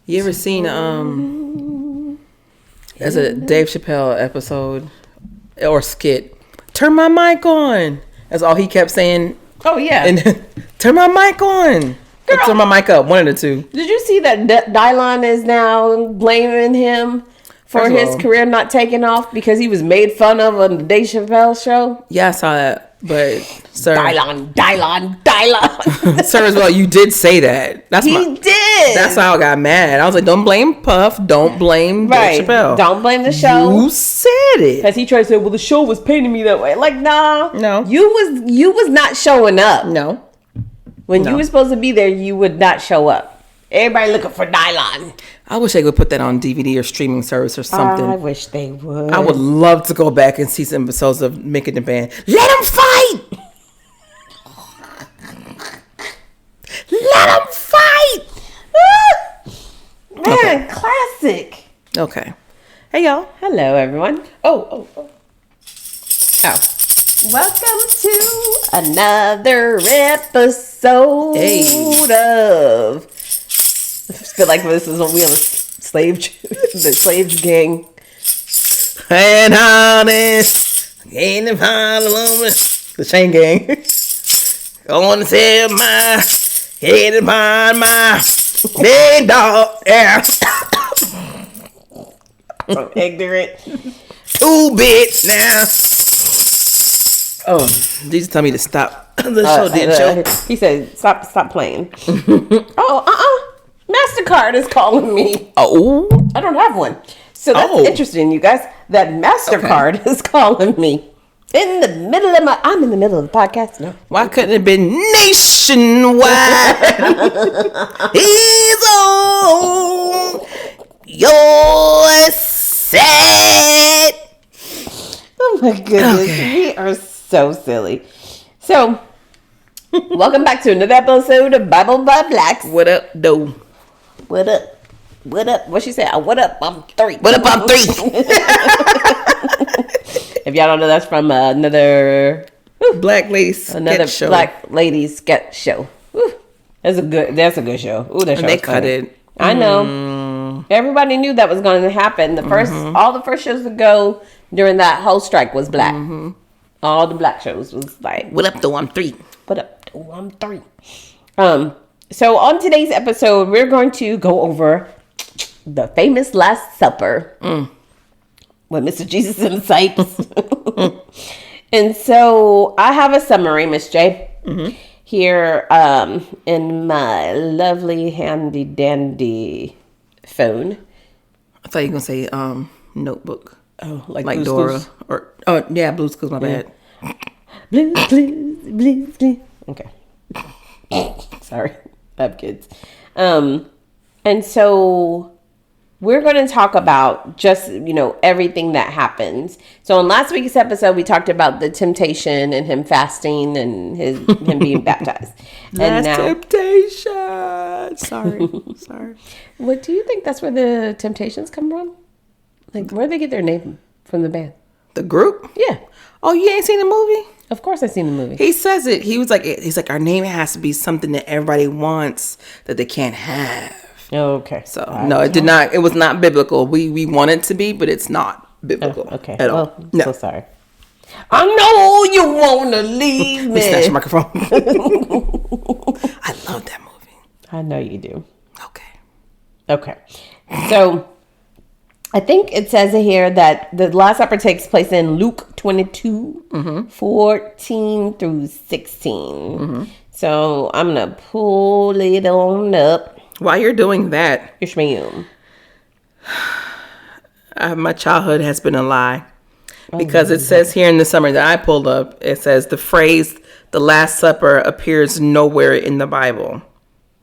You ever seen there's a Dave Chappelle episode or skit? Turn my mic on. That's all he kept saying. Oh yeah. And turn my mic on. Girl, turn my mic up. One of the two. Did you see that Dylon is now blaming him for his career not taking off because he was made fun of on the Dave Chappelle show? Yeah, I saw that. But sir, Dylon. Sir, as well, you did say that. He did. That's how I got mad. I was like, don't blame Puff. Don't blame Dave Chappelle. Don't blame the show. You said it. Because he tried to say, well, the show was painting me that way. Like, nah. No. You was not showing up. No. When you were supposed to be there, you would not show up. Everybody looking for Dylon. I wish they would put that on DVD or streaming service or something. I wish they would. I would love to go back and see some episodes of Making the Band. Let them fight! Let them fight! Man, okay. Classic. Okay. Hey, y'all. Hello, everyone. Oh. Welcome to another episode of... I feel like this is when we on the slaves gang. And honest, ain't the woman. The chain gang. I want to tell my head upon my big dog. Yeah. So ignorant. 2-bit now. Oh, they just tell me to stop. The show did show. He said, stop playing. MasterCard is calling me. Oh. I don't have one. So that's interesting, you guys. That MasterCard is calling me. I'm in the middle of the podcast. No. Why couldn't it have been nationwide? He's on your side. Oh my goodness. Okay. We are so silly. So, welcome back to another episode of Bible by Blacks. What up, though? What up? What she said? What up? I'm 3. What up? I'm 3. If y'all don't know, that's from another Black Ladies sketch show. Black Ladies sketch show. That's a good show. Ooh, that show. And they cut it. I know. Everybody knew that was going to happen. All the first shows to go during that whole strike was black. All the black shows was like, what up, though? I'm 3. What up, though? I'm 3. So on today's episode, we're going to go over the famous Last Supper with Mr. Jesus and the Cipes. And so I have a summary, Miss J, here in my lovely handy dandy phone. I thought you were going to say notebook. Oh, like Dora. Blue's Clues, my bad. Blues. Okay. Sorry. I have kids. And so we're going to talk about just, everything that happens. So in last week's episode, we talked about the temptation and him fasting and him being baptized. And now, temptation. Sorry. What do you think that's where the Temptations come from? Like, where do they get their name from the band? The group? Yeah. Oh, you ain't seen the movie? Of course I've seen the movie. He says it. He's like, our name has to be something that everybody wants that they can't have. Okay. So, no, it did not. It was not biblical. We want it to be, but it's not biblical. Okay. At all. No. So sorry. I know you want to leave me. Snatch the microphone. I love that movie. I know you do. Okay. So, I think it says here that the Last Supper takes place in Luke 22, 14 through 16. So, I'm going to pull it on up. While you're doing that, my childhood has been a lie. Because it says here in the summary that I pulled up, it says the phrase, the Last Supper, appears nowhere in the Bible.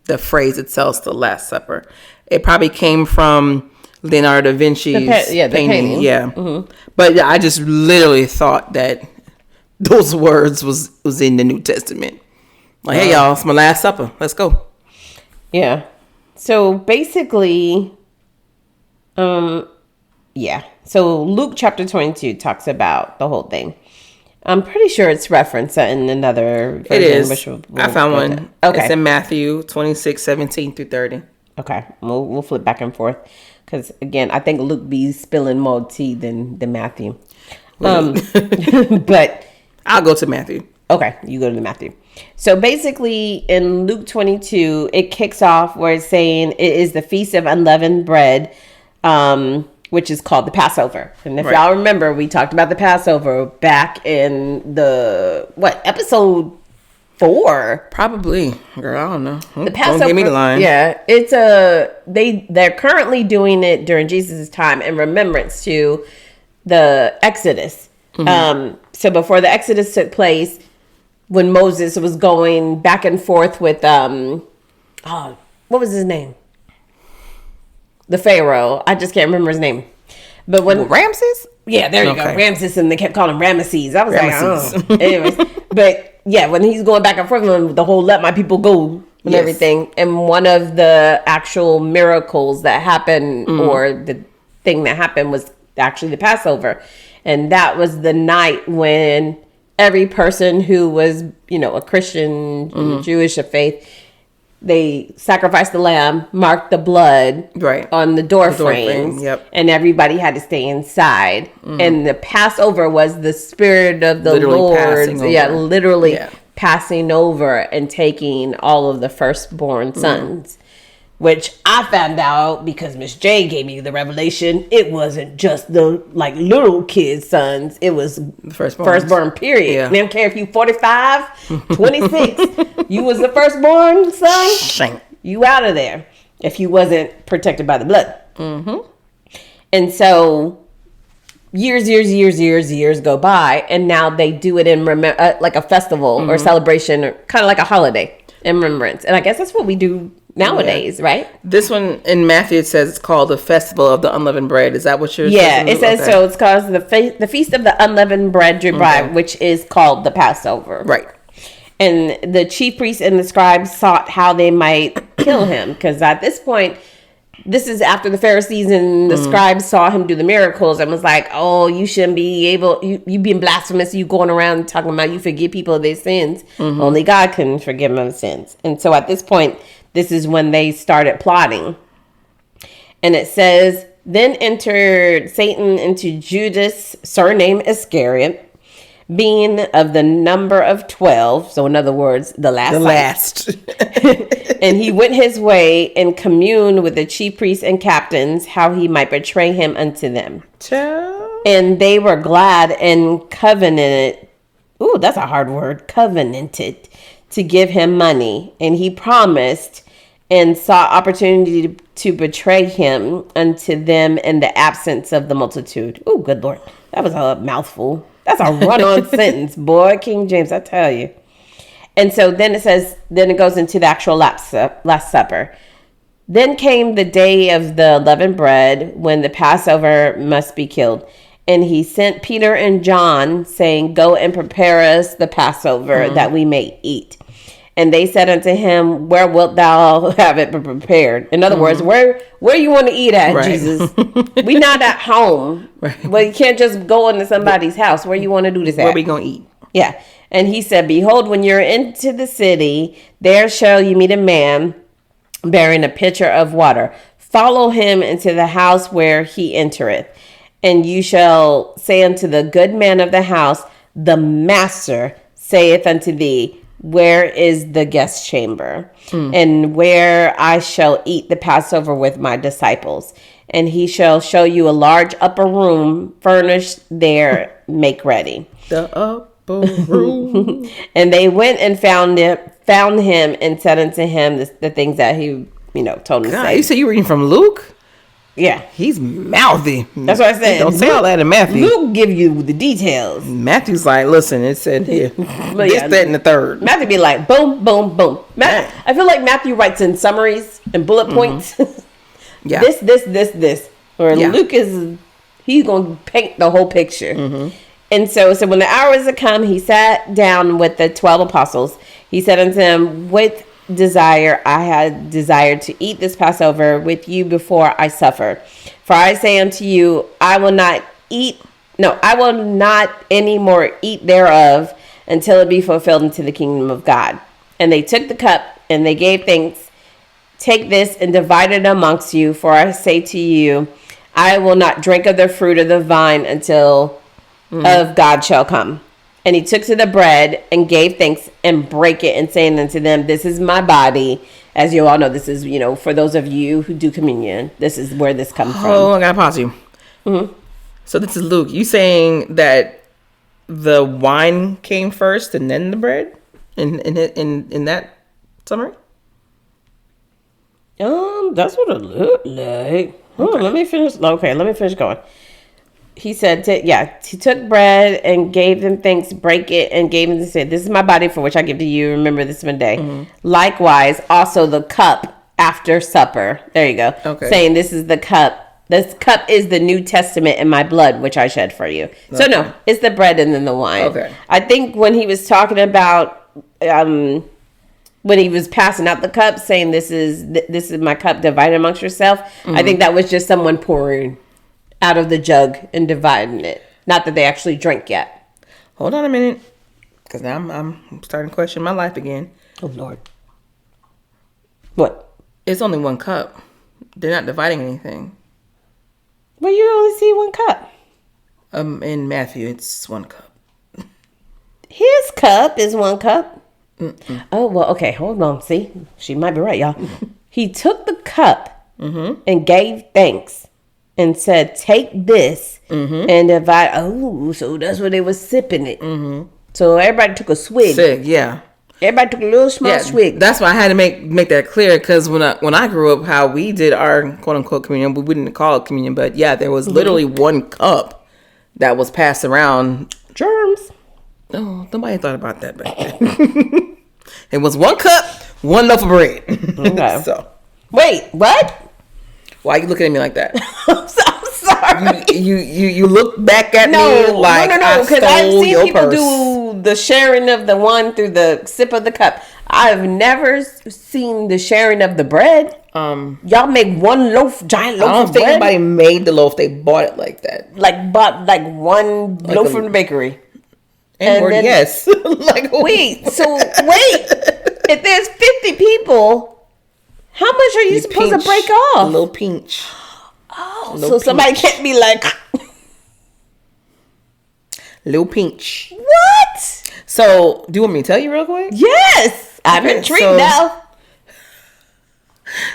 The phrase itself, the Last Supper. It probably came from Leonardo da Vinci's painting. Yeah. But I just literally thought that those words was in the New Testament. Like, hey, y'all, it's my Last Supper. Let's go. Yeah. So basically, So Luke chapter 22 talks about the whole thing. I'm pretty sure it's referenced in another version. It is. I found one. Okay. It's in Matthew 26, 17 through 30. Okay, we'll flip back and forth because again, I think Luke be spilling more tea than Matthew. But I'll go to Matthew. Okay, you go to Matthew. So basically, in Luke 22, it kicks off where it's saying it is the Feast of Unleavened Bread, which is called the Passover. And if y'all remember, we talked about the Passover back in episode 4? Probably, girl. I don't know. The Passover, don't give me the line. Yeah, it's they're currently doing it during Jesus' time in remembrance to the Exodus. So before the Exodus took place, when Moses was going back and forth with what was his name? The Pharaoh. I just can't remember his name. But when Ramses? Yeah, there you go. Ramses, and they kept calling him Ramesses. I was like, oh. Anyways, but yeah, when he's going back and forth with the whole "let my people go" and everything, and one of the actual miracles that happened, or the thing that happened, was actually the Passover, and that was the night when every person who was, a Christian, Jewish of faith, they sacrificed the lamb, marked the blood on the door frames, and everybody had to stay inside. And the Passover was the Spirit of the Lord, literally passing over and taking all of the firstborn sons. Which I found out because Miss J gave me the revelation. It wasn't just the little kids' sons. It was firstborn, period. Yeah. They don't care if you 45, 26. You was the firstborn son. You out of there if you wasn't protected by the blood. And so years go by, and now they do it in like a festival or celebration, or kind of like a holiday in remembrance. And I guess that's what we do nowadays, right? This one in Matthew, it says it's called the Festival of the Unleavened Bread. Is that what you're saying? Yeah, it says so. It's called the Feast of the Unleavened Bread, which is called the Passover. Right. And the chief priests and the scribes sought how they might kill him, because at this point, this is after the Pharisees and the scribes saw him do the miracles and was like, oh, you shouldn't be able, you being blasphemous, you going around talking about you forgive people of their sins. Only God can forgive them of sins. And so at this point, this is when they started plotting. And it says, then entered Satan into Judas, surnamed Iscariot, being of the number of 12. So in other words, the last. And he went his way and communed with the chief priests and captains, how he might betray him unto them. And they were glad and covenanted. Ooh, that's a hard word. Covenanted to give him money. And he promised and saw opportunity to betray him unto them in the absence of the multitude. Oh, good Lord. That was a mouthful. That's a run-on sentence, boy. King James, I tell you. And so then it says, then it goes into the actual Last Supper. Then came the day of the unleavened bread, when the Passover must be killed. And he sent Peter and John, saying, go and prepare us the Passover, that we may eat. And they said unto him, where wilt thou have it prepared? In other words, where you want to eat at, Jesus? We not at home. Well, you can't just go into somebody's house. Where you want to do this at? Where we going to eat? Yeah. And he said, behold, when you're into the city, there shall you meet a man bearing a pitcher of water. Follow him into the house where he entereth. And you shall say unto the good man of the house, the master saith unto thee, where is the guest chamber, and where I shall eat the Passover with my disciples? And he shall show you a large upper room furnished there, make ready. The upper room. And they went and found him and said unto him the things that he, told him to say. You say you reading from Luke? Yeah. He's mouthy. That's what I said. Don't say all that in Matthew. Luke give you the details. Matthew's like, listen, it said here. This, that, and the third. Matthew be like, boom, boom, boom. I feel like Matthew writes in summaries and bullet points. Yeah. This. Or Luke he's going to paint the whole picture. And so when the hour was to come, he sat down with the 12 apostles. He said unto them, with desire I had desired to eat this Passover with you before I suffer. For I say unto you, I will not any more eat thereof until it be fulfilled into the kingdom of God. And they took the cup and they gave thanks, take this and divide it amongst you. For I say to you, I will not drink of the fruit of the vine until of God shall come. And he took to the bread and gave thanks and brake it and saying unto them, this is my body. As you all know, this is, for those of you who do communion, this is where this comes from. Oh, I gotta pause you. Mm-hmm. So this is Luke. You saying that the wine came first and then the bread in that summary? That's what it looked like. Okay. Let me finish. Okay, let me finish going. He said, he took bread and gave them thanks, break it, and gave them and said, this is my body for which I give to you. Remember this one day. Mm-hmm. Likewise, also the cup after supper. There you go. Okay. Saying this is the cup. This cup is the New Testament in my blood, which I shed for you. Okay. So no, it's the bread and then the wine. Okay. I think when he was talking about, when he was passing out the cup, saying this is my cup, divide amongst yourself. Mm-hmm. I think that was just someone pouring out of the jug and dividing it. Not that they actually drink yet. Hold on a minute, because now I'm starting to question my life again. Oh Lord. What? It's only one cup. They're not dividing anything. Well, you only see one cup. In Matthew, it's one cup. His cup is one cup. Mm-mm. Oh well, okay. Hold on. See, she might be right, y'all. He took the cup and gave thanks. And said, take this and divide. Oh, so that's where they was sipping it. Mm-hmm. So everybody took a swig. Yeah. Everybody took a little small swig. That's why I had to make that clear. Because when I grew up, how we did our quote unquote communion, we wouldn't call it communion, but yeah, there was literally one cup that was passed around. Germs. Oh, nobody thought about that back then. It was one cup, one loaf of bread. Okay. So wait, what? Why are you looking at me like that? I'm sorry. You look back at me like no. Because I've seen people do the sharing of the one through the sip of the cup. I've never seen the sharing of the bread. Y'all make one giant loaf. I don't think anybody made the loaf. They bought it like that. Bought one loaf from the bakery. And then, yes. Wait. If there's 50 people. How much are you supposed to break off? A little pinch. Oh, so somebody can't be like... Little pinch. What? So, do you want me to tell you real quick? Yes. I'm intrigued now.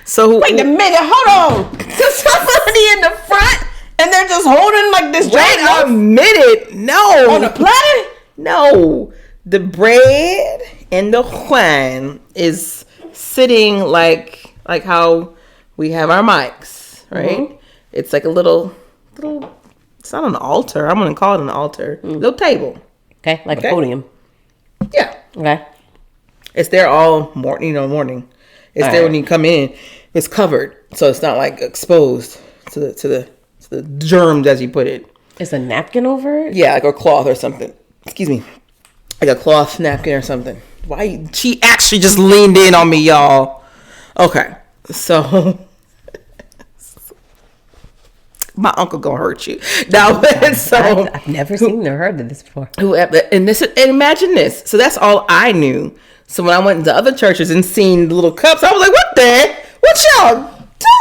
So... Wait a minute. Hold on. So somebody in the front and they're just holding like this giant loaf? Wait a minute. No. On a platter? No. The bread and the wine is sitting like how we have our mics, right? Mm-hmm. It's like a little, it's not an altar. I'm going to call it an altar. Little table. Okay. Like a podium. Yeah. Okay. It's there all morning. It's all there when you come in. It's covered. So it's not like exposed to the germs, as you put it. Is a napkin over it? Yeah. Like a cloth or something. Excuse me. Like a cloth napkin or something. Why? She actually just leaned in on me, y'all. Okay, so my uncle gonna hurt you now. So I've never seen or heard of this before. And imagine this. So that's all I knew. So when I went into other churches and seen the little cups, I was like, what y'all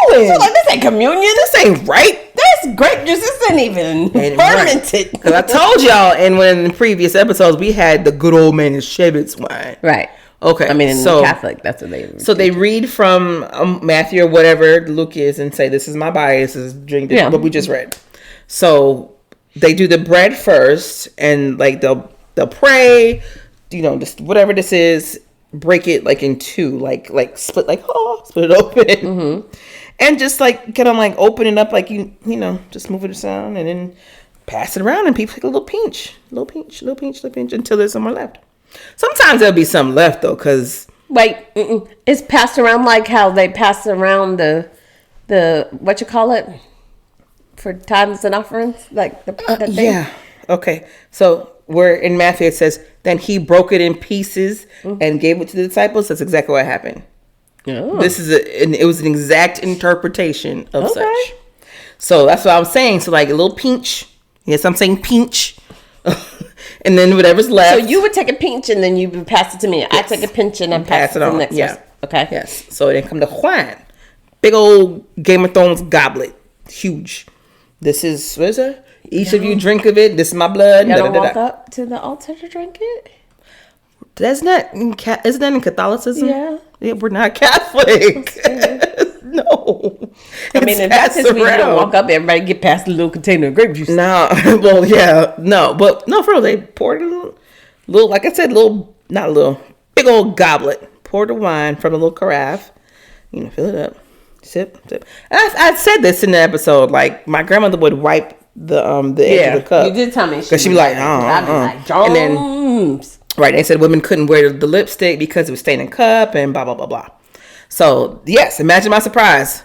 doing? So this ain't communion. This ain't right. That's grape juice. This ain't even fermented. Because I told y'all in one of the previous episodes we had the good old Manischewitz wine. Right. Okay. I mean, in the Catholic, that's what they read. So they read from Matthew or whatever Luke is and say, this is my bias, this is drink this, what we just read. So they do the bread first and they'll pray, just whatever this is, break it in two, split it open. Mm-hmm. And just kind of open it up just move it around and then pass it around and people take a little pinch until there's some more left. Sometimes there'll be some left though, because it's passed around like how they pass around the what you call it for tithes and offerings, yeah. Okay, so where in Matthew it says, then he broke it in pieces and gave it to the disciples. That's exactly what happened. Oh. This is it was an exact interpretation of such. So that's what I was saying. So a little pinch. Yes, I'm saying pinch. And then whatever's left. So you would take a pinch and then you would pass it to me. Yes. I take a pinch and I pass it to the next person. Okay. Yes. So then come the wine. Big old Game of Thrones goblet. Huge. This is, what is it? Each of you drink of it. This is my blood. Y'all don't walk up to the altar to drink it? Isn't that in Catholicism? Yeah. We're not Catholic. No. I mean, in Baptist, you don't walk up, everybody get past the little container of grape juice. No. Well, yeah. No. But, no, for real, they poured it a little, like I said, big old goblet. Pour the wine from a little carafe. Fill it up. Sip. I said this in the episode. Like, my grandmother would wipe the edge of the cup. You did tell me. Because she'd be like, I'd be like, and then, right, they said women couldn't wear the lipstick because it was staining cup and blah, blah, blah, blah. So, yes, imagine my surprise.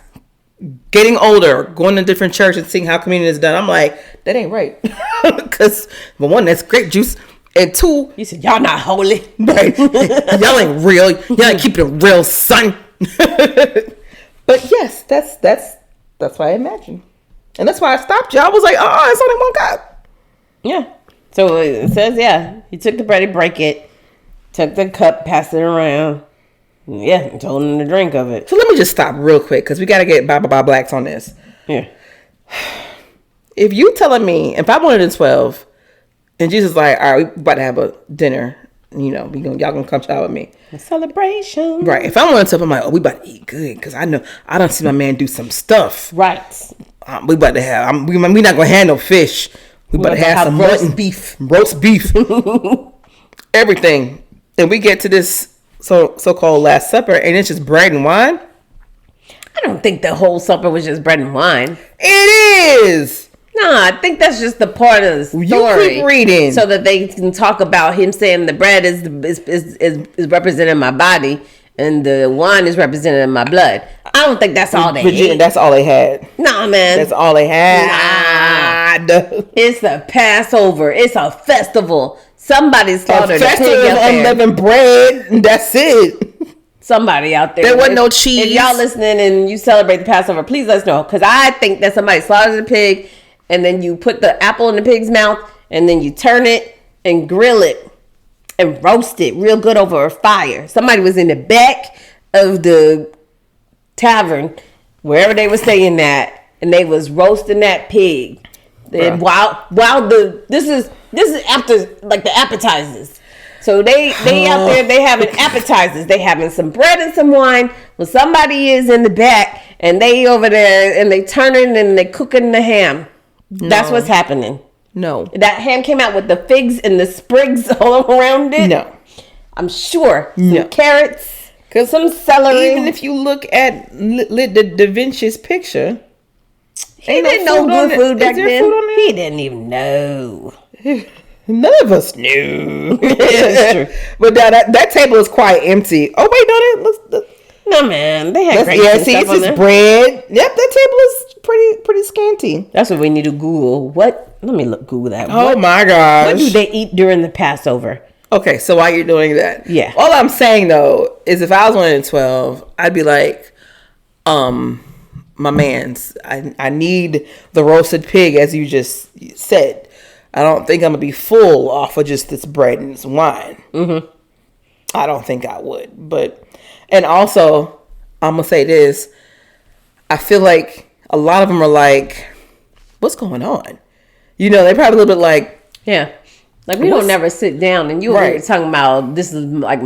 Getting older, going to different church and seeing how communion is done. I'm like, that ain't right. Because, for one, that's grape juice. And two, you said, y'all not holy. Right. Y'all ain't real. Y'all ain't keeping it real, son. But yes, that's what I imagine. And that's why I stopped you. I was like, oh, it's only one cup. Yeah. So it says, yeah, he took the bread, he break it, took the cup, passed it around. Yeah, and told him to drink of it. So let me just stop real quick because we got to get Bible by Blacks on this. Yeah. If you telling me, if I'm one of the 12, and Jesus is like, all right, we about to have a dinner, y'all gonna come out with me. A celebration. Right. If I'm one of the 12, I'm like, oh, we about to eat good because I know I done see my man do some stuff. Right. We about to have, we not gonna have no fish. We about to have some roast beef, everything. And we get to this so-called Last Supper, and it's just bread and wine. I don't think the whole supper was just bread and wine. It is. No, I think that's just the part of the story. You keep reading so that they can talk about him saying the bread is representing my body and the wine is representing my blood. I don't think that's all they ate. That's all they had. Nah, man. That's all they had. Nah. It's a Passover. It's a festival. Somebody slaughtered a pig out there. Unleavened bread. That's it. Somebody out there. There wasn't no cheese. If y'all listening and you celebrate the Passover, please let us know. Because I think that somebody slaughtered a pig and then you put the apple in the pig's mouth and then you turn it and grill it and roast it real good over a fire. Somebody was in the back of the tavern, wherever they were staying at, and they was roasting that pig. And while this is after like the appetizers. So they out there, they having appetizers. They having some bread and some wine. Well, somebody is in the back and they over there and they turning and they cooking the ham. No. That's what's happening. No. That ham came out with the figs and the sprigs all around it. No. I'm sure. Some carrots. Because some celery. Even if you look at the Da Vinci's picture, he didn't know good food back then. He didn't even know. None of us knew. But that table is quite empty. Oh wait, no man, they had great it's just bread. Yep, that table is pretty scanty. That's what we need to Google. What? Let me Google that. Oh my gosh. What do they eat during the Passover? Okay, so while you're doing that, yeah. All I'm saying though is if I was one of the 12, I'd be like, my man's. I need the roasted pig, as you just said. I don't think I'm gonna be full off of just this bread and this wine. Mm-hmm. I don't think I would, and also I'm gonna say this. I feel like a lot of them are like, "What's going on?" They probably a little bit like, "Yeah." Like we don't never sit down and you were talking about this is like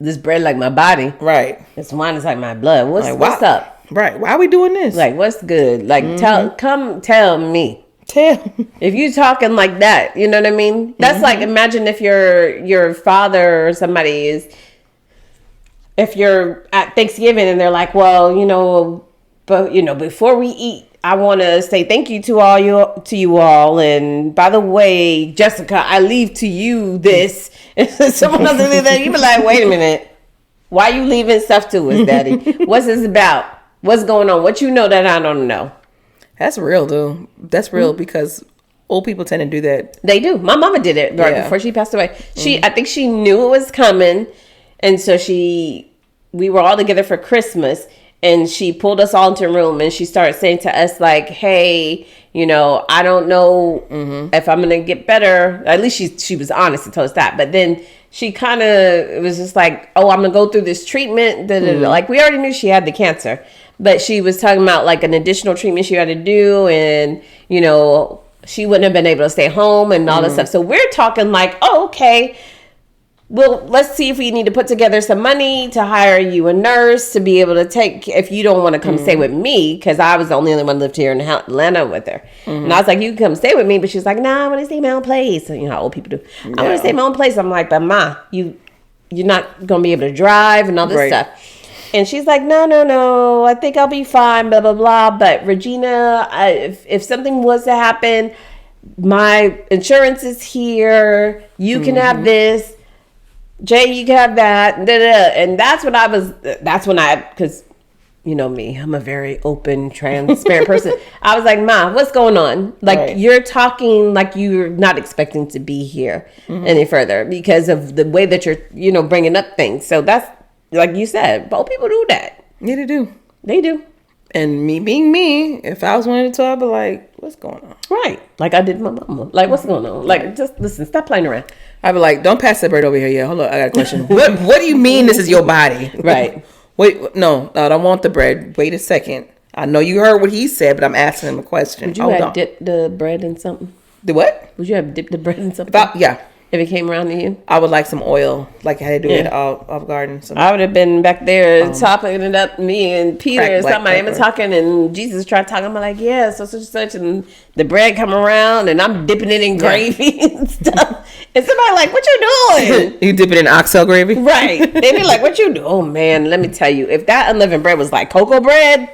this bread like my body. Right. This wine is like my blood. What's up? Right. Why are we doing this? Like what's good? Like tell me. If you talking like that, you know what I mean? That's like imagine if your father or somebody if you're at Thanksgiving and they're like, well, but before we eat, I want to say thank you to you all. And by the way, Jessica, I leave to you this. Someone else leave that. You be like, wait a minute. Why you leaving stuff to us, Daddy? What's this about? What's going on? What you know that I don't know? That's real, dude. That's real because old people tend to do that. They do. My mama did it before she passed away. I think she knew it was coming. And so we were all together for Christmas. And she pulled us all into a room and she started saying to us like, hey, I don't know if I'm going to get better. At least she was honest and told us that. But then she kind of was just like, oh, I'm going to go through this treatment. Like, we already knew she had the cancer. But she was talking about, like, an additional treatment she had to do. And, you know, she wouldn't have been able to stay home and all this stuff. So we're talking like, oh, okay. Well, let's see if we need to put together some money to hire you a nurse to be able to take, if you don't want to come stay with me, because I was the only one lived here in Atlanta with her. And I was like, you can come stay with me. But she's like, nah, I want to stay in my own place. So, you know how old people do. I want to stay in my own place. I'm like, but Ma, you're not going to be able to drive and all this stuff. And she's like, no, I think I'll be fine, blah, blah, blah. But Regina, if something was to happen, my insurance is here. You can have this. Jay, you can have that. And that's when because you know me, I'm a very open, transparent person. I was like, Ma, what's going on? Like, you're talking like you're not expecting to be here any further because of the way that you're, you know, bringing up things. So that's, like you said, both people do that. Yeah, they do. They do. And me being me, if I was one of the two, I'd be like, what's going on? Right. Like I did my mama. Like, what's going on? Like, just listen, stop playing around. I'd be like, don't pass that bird over here. Yeah, hold on. I got a question. What do you mean this is your body? Right. Wait, no, I don't want the bread. Wait a second. I know you heard what he said, but I'm asking him a question. Would you have dipped the bread in something? The what? Would you have dipped the bread in something? Yeah. If it came around to you? I would like some oil, like I had to do it off garden. I would have been back there topping it up, me and Peter and somebody even talking, and Jesus tried talking. I'm like, yeah, so such and such, and the bread come around, and I'm dipping it in gravy and stuff. And somebody like, what you doing? You dip it in oxtail gravy? Right. They be like, what you do? Oh, man, let me tell you, if that unleavened bread was like cocoa bread,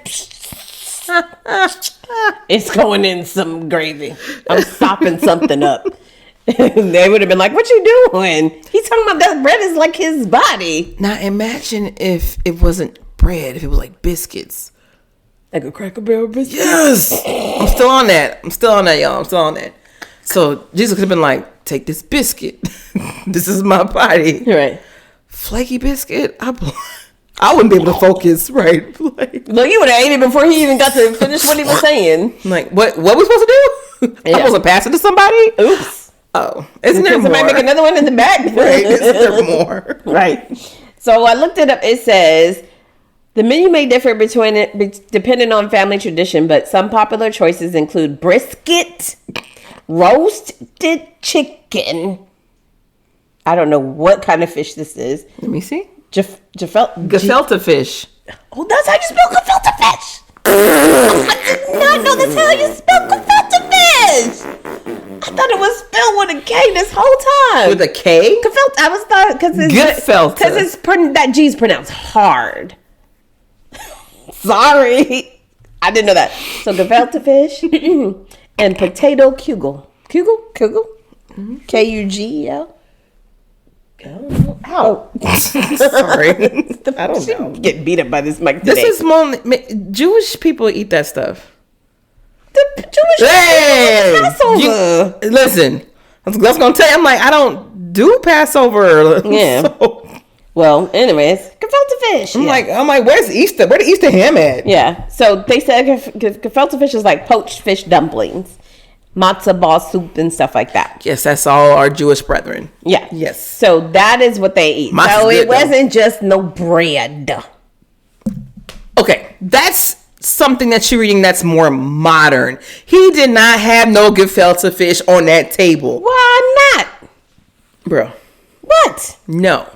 it's going in some gravy. I'm sopping something up. They would have been like, what you doing? He's talking about that bread is like his body. Now imagine if it wasn't bread, if it was like biscuits. Like a Cracker Barrel biscuit? Yes! I'm still on that, y'all. I'm still on that. So Jesus could have been like, take this biscuit. This is my body. Right. Flaky biscuit? I wouldn't be able to focus, right? Like, look, you would have ate it before he even got to finish what he was saying. Like, what we supposed to do? I'm supposed to pass it to somebody? Oops. Oh, isn't there more? Somebody make another one in the back. Right, isn't there more? Right. So I looked it up. It says the menu may differ depending on family tradition, but some popular choices include brisket, roasted chicken. I don't know what kind of fish this is. Let me see. Gefilte fish. Oh, that's how you spell gefilte fish. I did not know that's how you spell gefilte fish. I thought it was spelled with a K this whole time. With a K? Gefilte. I was thought because that G's pronounced hard. Sorry, I didn't know that. So gefilte fish and potato kugel. Kugel. Kugel. Oh, sorry. I don't know. Get beat up by this mic today. This is Jewish people eat that stuff. The Jewish Passover. Listen, I was gonna tell you. I'm like, I don't do Passover. Yeah. So. Well, anyways, gefilte fish. I'm like, where's Easter? Where the Easter ham at? Yeah. So they said gefilte fish is like poached fish dumplings, matzo ball soup, and stuff like that. Yes, that's all our Jewish brethren. Yeah. Yes. So that is what they eat. So it wasn't just no bread. Okay, that's something that you're reading that's more modern. He did not have no gefilte fish on that table. Why not? Bro. What? No.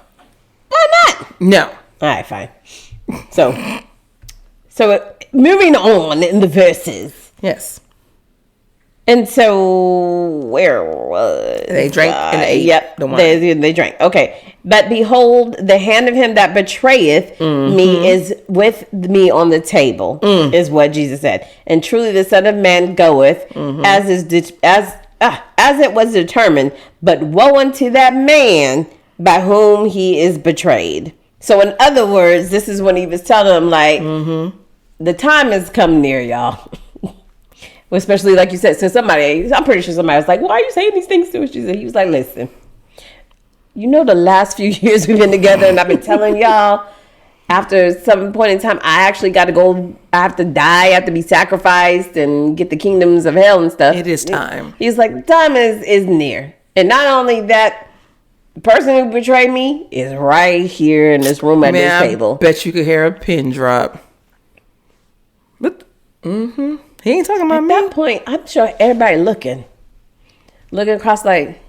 Why not? No. All right, fine. So moving on in the verses. Yes. And so where was they drank and ate? Yep, the wine. They drank. Okay, but behold, the hand of him that betrayeth me is with me on the table, is what Jesus said. And truly, the Son of Man goeth as it was determined. But woe unto that man by whom he is betrayed. So, in other words, this is when he was telling them, like, the time has come near, y'all. Especially like you said, so I'm pretty sure somebody was like, why are you saying these things to us? He was like, listen, you know, the last few years we've been together and I've been telling y'all after some point in time, I actually got to go, I have to die, I have to be sacrificed and get the kingdoms of hell and stuff. It is time. He's like, the time is near. And not only that, the person who betrayed me is right here in this room at this table. I bet you could hear a pin drop. But, he ain't talking about me. At that point, I'm sure everybody looking across like.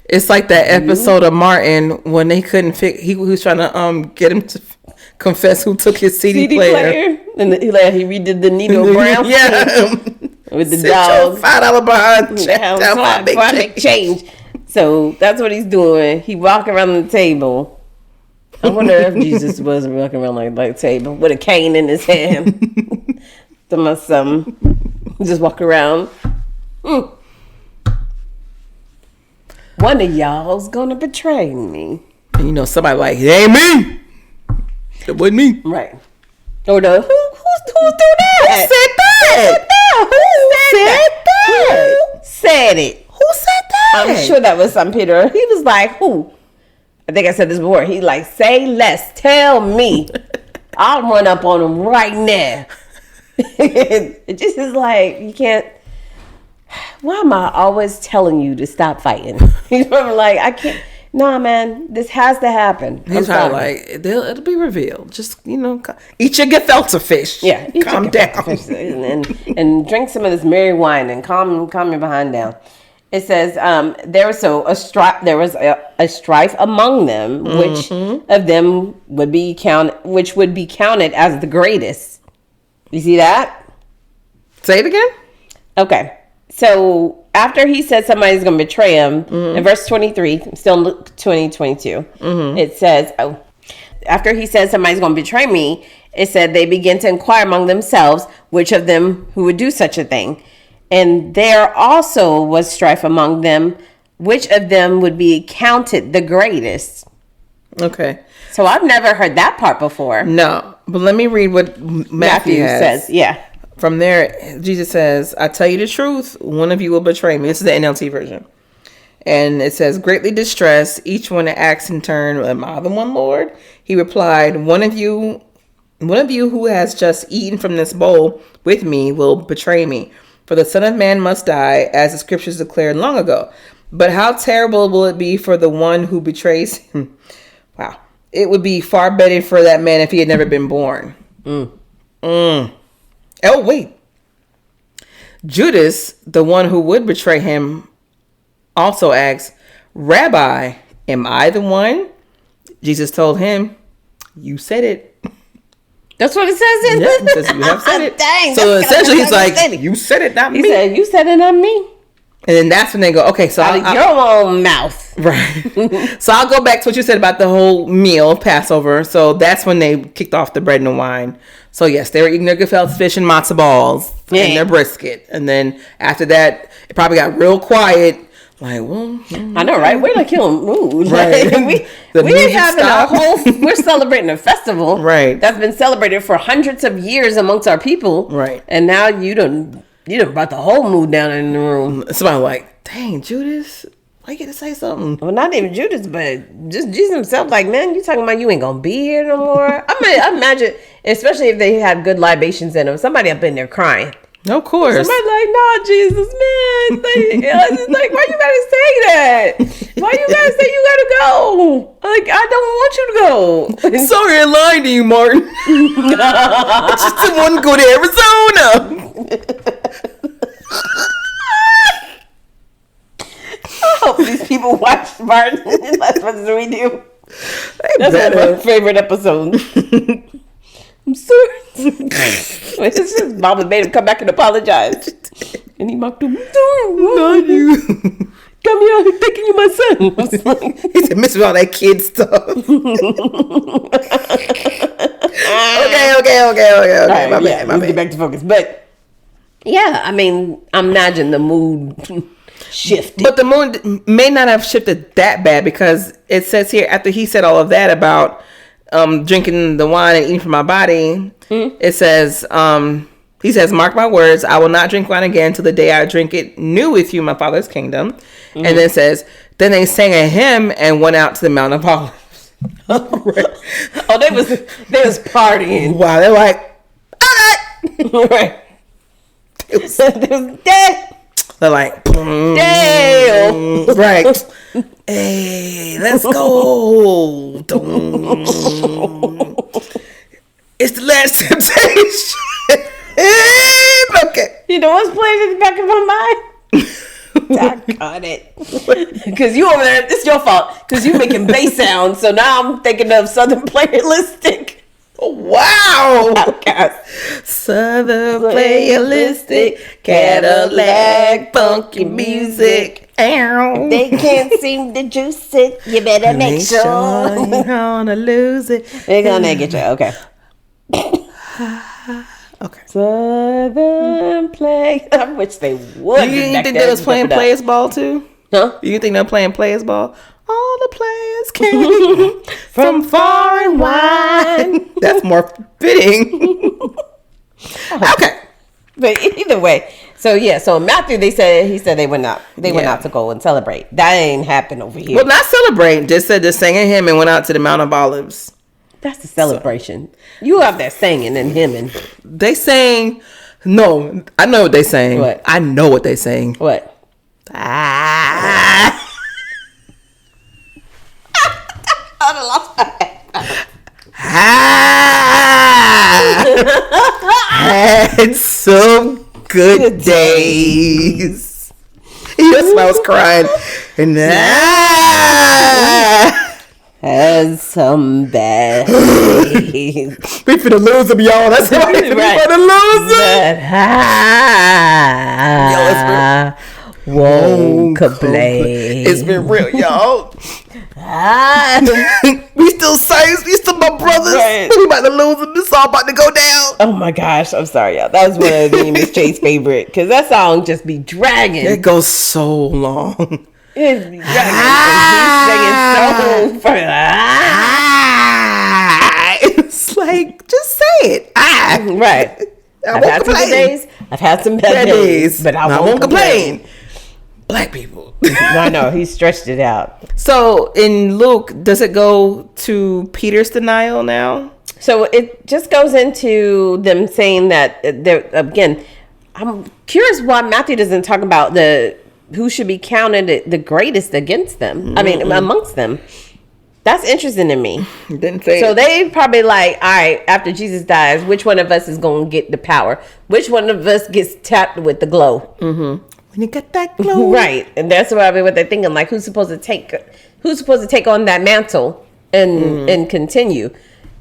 It's like that episode of Martin when they couldn't he was trying to get him to confess who took his CD player. And he redid the Nino Brown with the dog. $5 behind down my big change. So that's what he's doing. He walking around the table. I wonder if Jesus was walking around like the table with a cane in his hand. Just walk around. One of y'all's gonna betray me. And somebody like, it ain't me. It wasn't me. Right. Or who threw that? Who said it? Who said that? I'm sure that was some Peter. He was like, who? I think I said this before. He's like, say less. Tell me. I'll run up on him right now. It just is like, you can't. Why am I always telling you to stop fighting? He's probably like, I can't. Nah, man, this has to happen. He's probably like, it'll be revealed. Just, eat your gefilte fish. Yeah. Calm down. and drink some of this Mary wine and calm your behind down. It says, there was a strife among them, which of them would be counted as the greatest. You see that? Say it again. Okay. So after he said somebody's going to betray him, in verse 23, still in Luke 20:22, it says, after he said somebody's going to betray me, it said they began to inquire among themselves which of them who would do such a thing. And there also was strife among them, which of them would be counted the greatest. Okay. So I've never heard that part before. No, but let me read what Matthew says. Yeah. From there, Jesus says, I tell you the truth, one of you will betray me. This is the NLT version. And it says, greatly distressed, each one asked in turn, am I the one, Lord? He replied, one of you who has just eaten from this bowl with me will betray me. For the Son of Man must die, as the scriptures declared long ago. But how terrible will it be for the one who betrays him? Wow. It would be far better for that man if he had never been born. Oh, wait. Judas, the one who would betray him, also asks, Rabbi, am I the one? Jesus told him, you said it. That's what it says in it says you have said it. Dang, so essentially he's like, you said it, not me. He said, you said it, not me. And then that's when they go, okay, so out of your own mouth. Right. So I'll go back to what you said about the whole meal, Passover. So that's when they kicked off the bread and the wine. So yes, they were eating their gefilte fish and matzo balls and their brisket. And then after that, it probably got real quiet. Like, well, I know, right? We're like killing mood. Right. Like, we're having we're celebrating a festival. Right. That's been celebrated for hundreds of years amongst our people. Right. And now you done brought the whole mood down in the room. Somebody like, dang, Judas, why you get to say something? Well, not even Judas, but just Jesus himself. Like, man, you talking about you ain't gonna be here no more? I imagine, especially if they had good libations in them, somebody up in there crying. No, of course. Somebody like, nah, Jesus, man. It's like, why you gotta say that? Why you gotta say you gotta go? Like, I don't want you to go. Sorry, I lied to you, Martin. I just didn't want to go to Arizona. I hope these people watch Martin as much as we do. That's one of my favorite episodes. I'm sorry. It's just Mama made him come back and apologize. And he mocked him. Not you. Come here, I'm thinking you my son. He said, miss all that kid stuff. Okay. Right, My bad. Let's get back to focus. But yeah, I mean, imagine the mood shifted. But the mood may not have shifted that bad, because it says here, after he said all of that about drinking the wine and eating from my body, it says, he says, mark my words, I will not drink wine again till the day I drink it new with you in my Father's kingdom. And then it says, then they sang a hymn and went out to the Mount of Olives. Right. Oh, they was partying. Wow, they're like, all right. Right. It was dead. They're like, damn, right. Hey, let's go. It's the last temptation. Okay. You know what's playing in the back of my mind? I got it. Because you over there, it's your fault. Because you making bass sounds. So now I'm thinking of Southern Playalistic. Wow. Outcast. Southern Playalistic, Cadillac, funky music. They can't seem to juice it. You better make sure. You're gonna lose it. They're gonna get you. Okay. Okay. Southern Play. I wish they would. You think they was playing players ball too? Huh? You think they're playing players ball? All the players came from far and wide. That's more fitting. Okay. But either way, so Matthew, he said they went out to go and celebrate. That ain't happened over here. Well, not celebrate. Just said they sang a hymn and went out to the Mount of Olives. That's a celebration. You out there singing and hymning. They sang. No, I know what they sang. What? I know what they sang. What? Ah. I lost my head. Had some good days. That's why I was crying. And Had some bad days. we finna lose them, y'all. That's why we finna lose them. Won't complain. It's been real, y'all. We still Cipes. We still my brothers. Right. We about to lose them. This all about to go down. Oh my gosh, I'm sorry, y'all. That was one of me and Miss Jay's favorite because that song just be dragging. It goes so long. It be dragging. He's singing so It's like, just say it. Right. I've had some good days. I've had some bad days, but I won't complain. Black people. I know, he stretched it out. So in Luke, does it go to Peter's denial now? So it just goes into them saying that again. I'm curious why Matthew doesn't talk about who should be counted the greatest against them. I mean, amongst them. That's interesting to me. Didn't say. So they probably like, all right, after Jesus dies, which one of us is going to get the power? Which one of us gets tapped with the glow? Mm-hmm. When you get that glow, right? And that's probably what they're thinking. Like, who's supposed to take on that mantle and continue?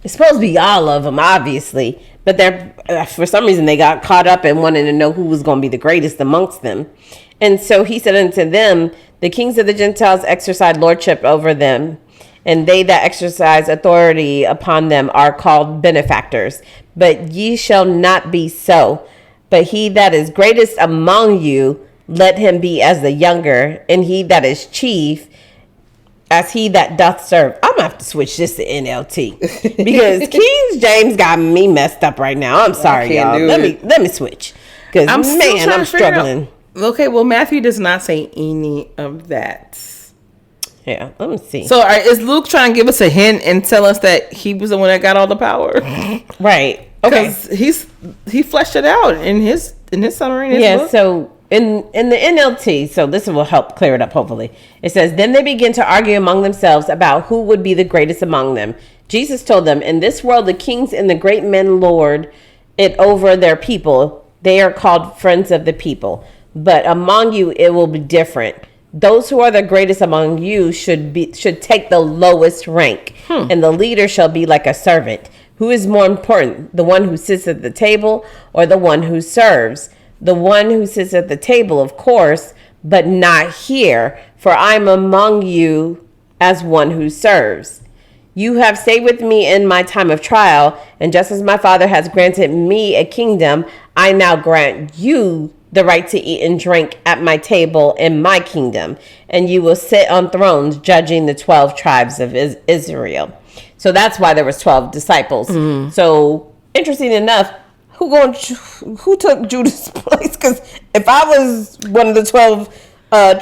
It's supposed to be all of them, obviously, but they're for some reason they got caught up in wanting to know who was going to be the greatest amongst them. And so he said unto them, the kings of the Gentiles exercise lordship over them, and they that exercise authority upon them are called benefactors. But ye shall not be so. But he that is greatest among you, let him be as the younger, and he that is chief, as he that doth serve. I'm gonna have to switch this to NLT because King James got me messed up right now. I'm sorry, y'all. Let me switch because I'm struggling. Okay, well, Matthew does not say any of that. Yeah, let me see. So is Luke trying to give us a hint and tell us that he was the one that got all the power? Right. Okay. He fleshed it out in his summary. Book. So in the NLT, so this will help clear it up. Hopefully, it says, then they begin to argue among themselves about who would be the greatest among them. Jesus told them, in this world, the kings and the great men lord it over their people. They are called friends of the people. But among you, it will be different. Those who are the greatest among you should take the lowest rank, and the leader shall be like a servant. Who is more important, the one who sits at the table or the one who serves? The one who sits at the table, of course, but not here, for I am among you as one who serves. You have stayed with me in my time of trial, and just as my Father has granted me a kingdom, I now grant you the right to eat and drink at my table in my kingdom, and you will sit on thrones judging the 12 tribes of Israel. So that's why there was 12 disciples. So interesting enough, who took Judas' place? Because if I was one of the 12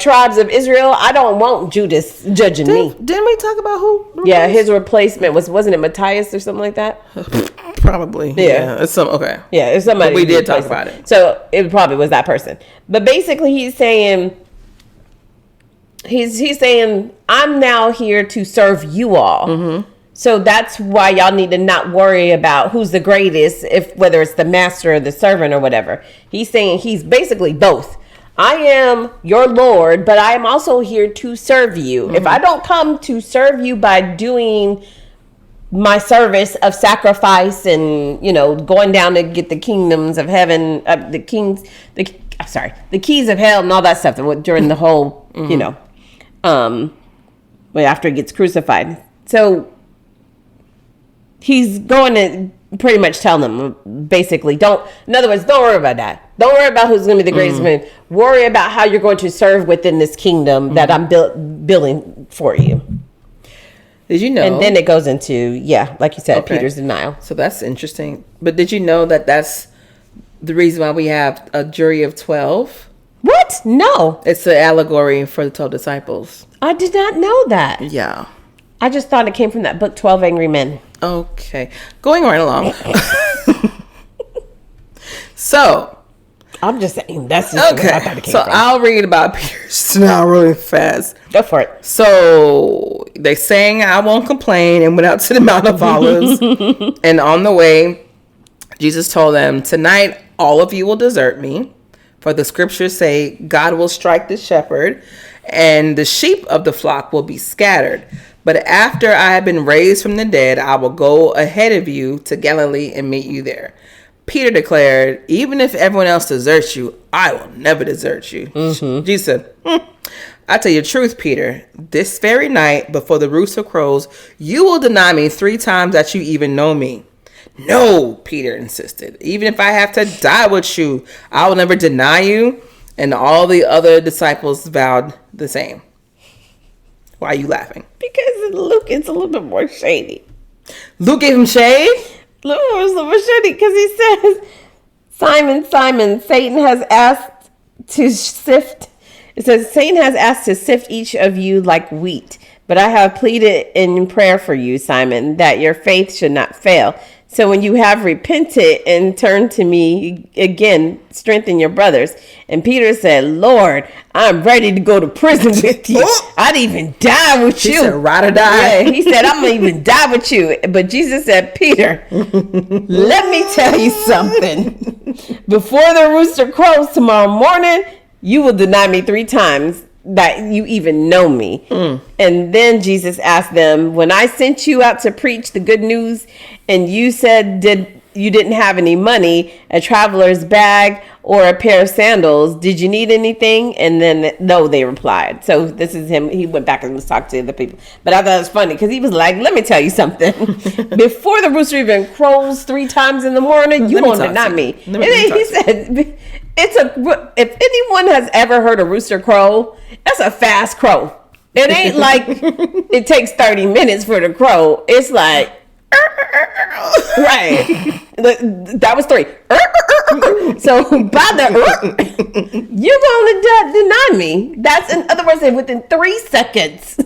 tribes of Israel, I don't want Judas judging me. Didn't we talk about who? Yeah, his replacement wasn't it Matthias or something like that? Probably. Yeah. It's okay. Yeah, it's somebody. But we did talk about it. So it probably was that person. But basically he's saying, he's saying, I'm now here to serve you all. Mm-hmm. So that's why y'all need to not worry about who's the greatest, if whether it's the master or the servant or whatever. He's saying he's basically both. I am your Lord, but I am also here to serve you. Mm-hmm. If I don't come to serve you by doing my service of sacrifice and, going down to get the kingdoms of heaven, the keys of hell and all that stuff during the whole, after he gets crucified. So he's going to pretty much tell them, basically, don't worry about that. Don't worry about who's going to be the greatest man. Worry about how you're going to serve within this kingdom that I'm building for you. Did you know? And then it goes into, like you said, Peter's denial. So that's interesting. But did you know that that's the reason why we have a jury of 12? What? No. It's an allegory for the 12 disciples. I did not know that. Yeah. I just thought it came from that book, 12 Angry Men. Okay. Going right along. So. I'm just saying, that's just where I thought it came from. I'll read about Peter's denial really fast. Go for it. So they sang I Won't Complain and went out to the Mount of Olives. And on the way, Jesus told them, tonight all of you will desert me. For the scriptures say God will strike the shepherd and the sheep of the flock will be scattered. But after I have been raised from the dead, I will go ahead of you to Galilee and meet you there. Peter declared, even if everyone else deserts you, I will never desert you. Mm-hmm. Jesus said, I tell you the truth, Peter, this very night before the rooster crows, you will deny me 3 times that you even know me. No, Peter insisted. Even if I have to die with you, I will never deny you. And all the other disciples vowed the same. Why are you laughing? Because Luke is a little bit more shady. Luke gave him shade? Luke was a little bit shady because he says, Simon, Simon, Satan has asked to sift. It says, Satan has asked to sift each of you like wheat. But I have pleaded in prayer for you, Simon, that your faith should not fail. So when you have repented and turned to me again, strengthen your brothers. And Peter said, Lord, I'm ready to go to prison with you. I'd even die with you. He said, ride or die. Yeah, he said, I'm going to even die with you. But Jesus said, Peter, let me tell you something. Before the rooster crows tomorrow morning, you will deny me 3 times that you even know me. And then Jesus asked them, when I sent you out to preach the good news and you said you didn't have any money, a traveler's bag, or a pair of sandals, did you need anything? And then no, they replied. So this is him. He went back and was talking to the people. But I thought it was funny because he was like, let me tell you something. Before the rooster even crows 3 times in the morning, you won't deny me. And then he said, if anyone has ever heard a rooster crow, that's a fast crow. It ain't like it takes 30 minutes for the crow. It's like, right. That was 3. So by the you're going to deny me. That's, in other words, within 3 seconds,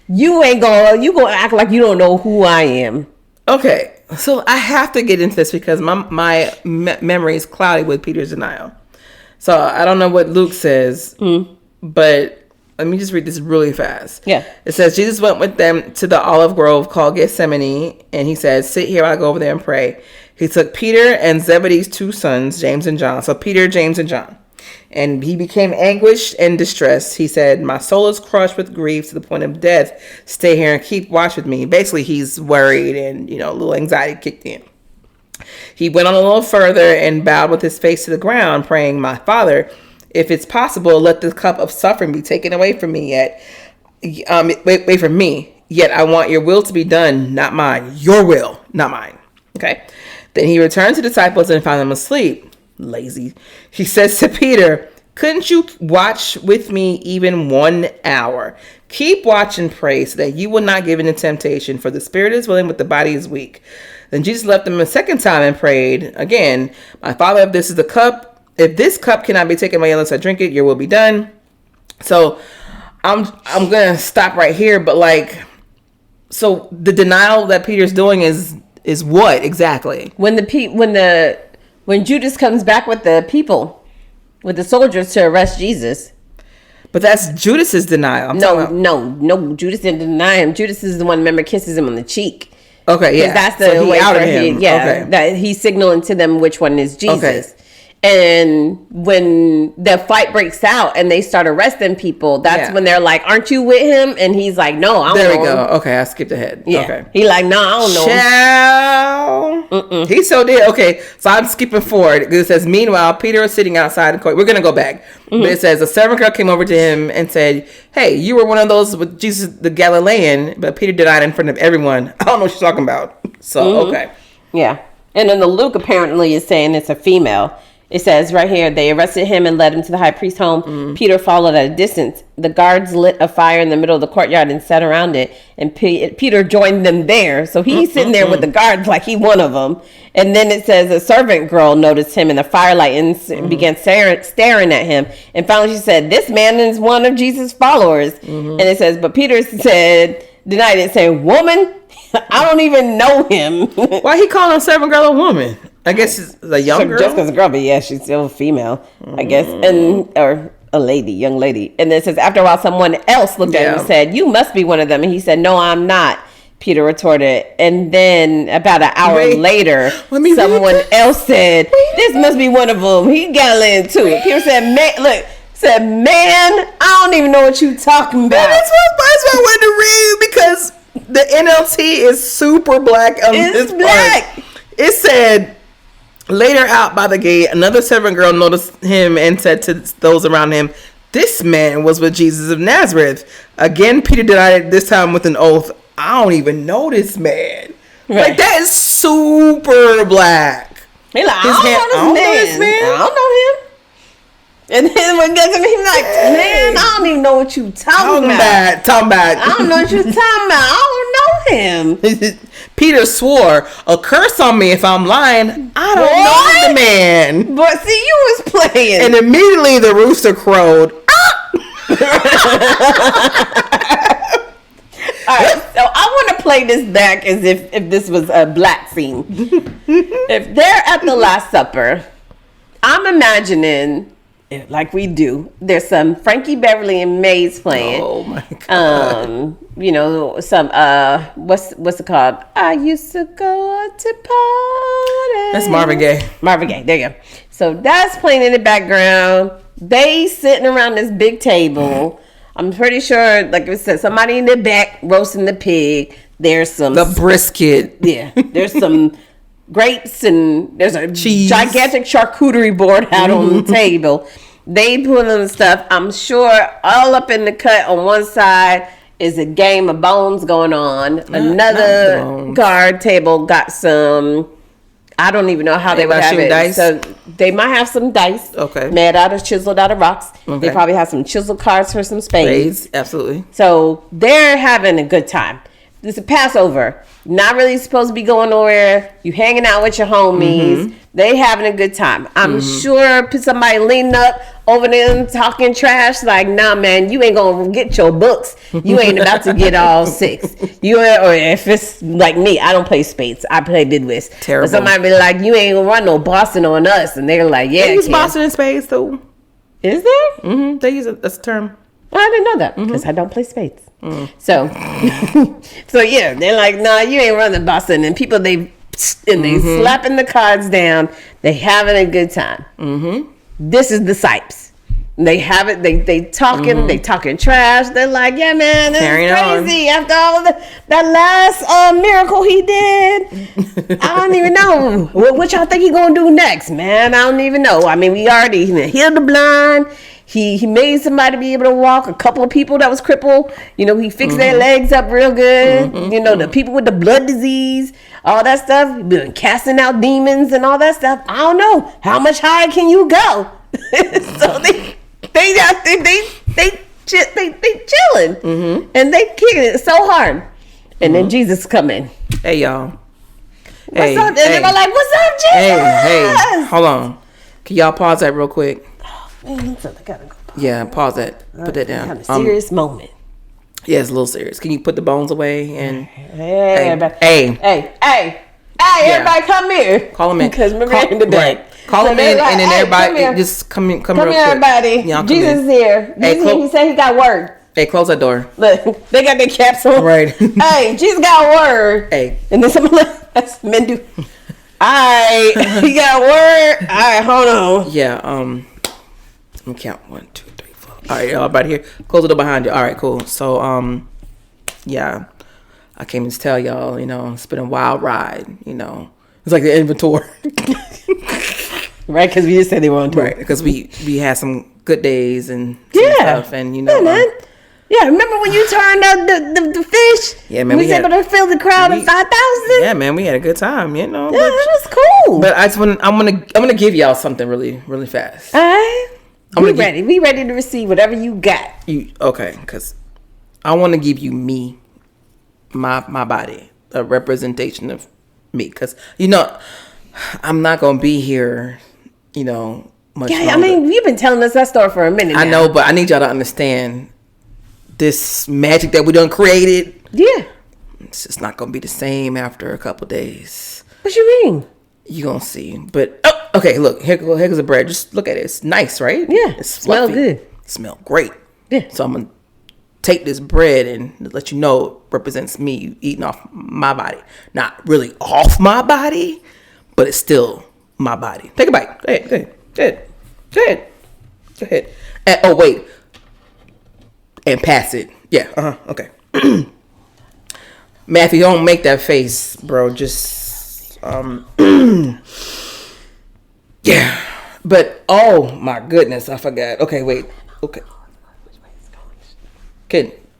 you gonna act like you don't know who I am. Okay, so I have to get into this because my memory is cloudy with Peter's denial. So I don't know what Luke says, but let me just read this really fast. Yeah. It says, Jesus went with them to the olive grove called Gethsemane, and he said, sit here while I go over there and pray. He took Peter and Zebedee's 2 sons, James and John. So Peter, James, and John. And he became anguished and distressed. He said, my soul is crushed with grief to the point of death. Stay here and keep watch with me. Basically, he's worried and, a little anxiety kicked in. He went on a little further and bowed with his face to the ground, praying, my Father, if it's possible, let the cup of suffering be taken away from me away from me. Yet I want your will to be done, not mine. Your will, not mine. Okay. Then he returned to the disciples and found them asleep. Lazy. He says to Peter, couldn't you watch with me even 1 hour? Keep watch and pray so that you will not give into temptation, for the spirit is willing, but the body is weak. Then Jesus left them a second time and prayed again, my Father, if this cup cannot be taken away unless I drink it, your will be done. So I'm gonna stop right here, but so the denial that Peter's doing is Is what exactly? When Judas comes back with the people, with the soldiers to arrest Jesus. But that's Judas's denial. No. Judas didn't deny him. Judas is the one, remember, kisses him on the cheek. Okay, yeah. That's the way outed him. that he's signaling to them which one is Jesus. Okay. And when the fight breaks out and they start arresting people, that's when they're like, "Aren't you with him?" And he's like, "No, I don't know." There we go. Okay, I skipped ahead. Yeah. Okay. He like, "No, I don't know." He so did. Okay, so I'm skipping forward. It says, "Meanwhile, Peter was sitting outside the court." We're gonna go back, but it says a servant girl came over to him and said, "Hey, you were one of those with Jesus the Galilean." But Peter denied in front of everyone. I don't know what she's talking about. So okay, yeah. And then the Luke apparently is saying it's a female. It says right here, they arrested him and led him to the high priest's home. Peter followed at a distance. The guards lit a fire in the middle of the courtyard and sat around it. And Peter joined them there. So he's sitting there with the guards like he one of them. And then it says a servant girl noticed him in the firelight and began staring at him. And finally she said, "This man is one of Jesus' followers." And it says, but Peter denied it, saying, "Woman, I don't even know him." Why he calling a servant girl a woman? I guess it's a young girl. Just because a girl, but yeah, she's still a female, I guess, or a young lady. And then it says, after a while, someone else looked at him and said, "You must be one of them." And he said, "No, I'm not." Peter retorted. And then about an hour later, someone else said, "This must be one of them. He got into it." Peter said, "Man, I don't even know what you talking about." That's what I wanted to read because the NLT is super black on this black. part. It said, later out by the gate, another servant girl noticed him and said to those around him, "This man was with Jesus of Nazareth." Again, Peter denied it, this time with an oath. "I don't even know this man." Right. Like, that is super black. He's like, I don't know this man. I don't know him. And then when he's like, "Man, I don't even know what you talking about. Talking about. I don't know what you talking about. I don't know him." Peter swore, "A curse on me if I'm lying. I don't know the man." But see, you was playing. And immediately the rooster crowed. All right, so I want to play this back as if this was a black scene. If they're at the Last Supper, I'm imagining, like we do, there's some Frankie Beverly and Maze playing. Oh my God. Some what's it called? I used to go to parties. That's Marvin Gaye. Marvin Gaye, there you go. So that's playing in the background. They sitting around this big table. I'm pretty sure, like I said, somebody in the back roasting the pig. There's some the brisket. Yeah, there's some grapes and there's a gigantic charcuterie board out on the table. They put on the stuff. I'm sure all up in the cut on one side is a game of bones going on. Another guard table got some. I don't even know how they would have it. Dice? So they might have some dice. Okay. Chiseled out of rocks. Okay. They probably have some chisel cards for some spades. Absolutely. So they're having a good time. This is Passover. Not really supposed to be going nowhere. You hanging out with your homies. They having a good time. I'm sure somebody leaning up over them talking trash like, "Nah, man, you ain't gonna get your books. You ain't about to get all six. Or if it's like me, I don't play spades. I play bidwist. Terrible. But somebody be like, "You ain't gonna run no Boston on us," and they're like, "Yeah, they use Boston in spades too." Is there? They use that's a term. Well, I didn't know that because I don't play spades. So, so yeah, they're like, "Nah, you ain't running Boston." And people they slapping the cards down. They having a good time. This is the Cipes. They have it. They talking. They talking trash. They're like, "Yeah, man, this is crazy." After all that last miracle he did, I don't even know what y'all think he gonna do next, man. I don't even know. I mean, we already healed the blind. He made somebody be able to walk. A couple of people that was crippled, he fixed their legs up real good. The people with the blood disease, all that stuff. He been casting out demons and all that stuff. I don't know how much higher can you go. So they chilling and they kicking it so hard. And then Jesus come in. Hey y'all. What's up? And they're like, "What's up, Jesus?" Hey, hold on. Can y'all pause that real quick? Man, so I gotta go. Yeah, pause that. Put that down. Kind of serious moment. Yeah, it's a little serious. Can you put the bones away and hey, Hey, everybody, come here. Call them in. Because we're in the day. Right. Call them in, and then everybody just come in. Come here, real quick. everybody. Y'all Jesus is here. He said he got word. Hey, close that door. Look, they got their caps on. Right. Hey, Jesus got word. Hey. And then someone that's men do. Alright, he got word. Alright, hold on. Yeah, let me count. 1, 2, 3, 4. Alright, y'all about here. Close the door behind you. Alright, cool. So, yeah. I came to tell y'all, it's been a wild ride, It's like the inventory. Right, because we just said they were on tour. Right, because we had some good days and stuff, and Yeah, man. Yeah, remember when you turned out the fish? Yeah, man. We was able to fill the crowd of 5,000. Yeah, man, we had a good time, Yeah, that was cool. But I'm gonna give y'all something really, really fast. All right. We ready to receive whatever you got. Okay? Because I want to give you me, my body, a representation of me. Because I'm not gonna be here, much longer. I mean, you've been telling us that story for a minute now. I know, but I need y'all to understand this magic that we done created. Yeah. It's just not gonna be the same after a couple days. What you mean? You gonna see. But okay, look, here goes the bread. Just look at it. It's nice, right? Yeah. It's Smell fluffy. good. It smell great. Yeah. So I'm gonna take this bread and let you know it represents me eating off my body. Not really off my body, but it's still my body. Take a bite. Go ahead. And, oh wait. And pass it. Yeah. Okay. Matthew, don't make that face, bro. Just yeah. But oh my goodness, I forgot. Okay, wait. Okay.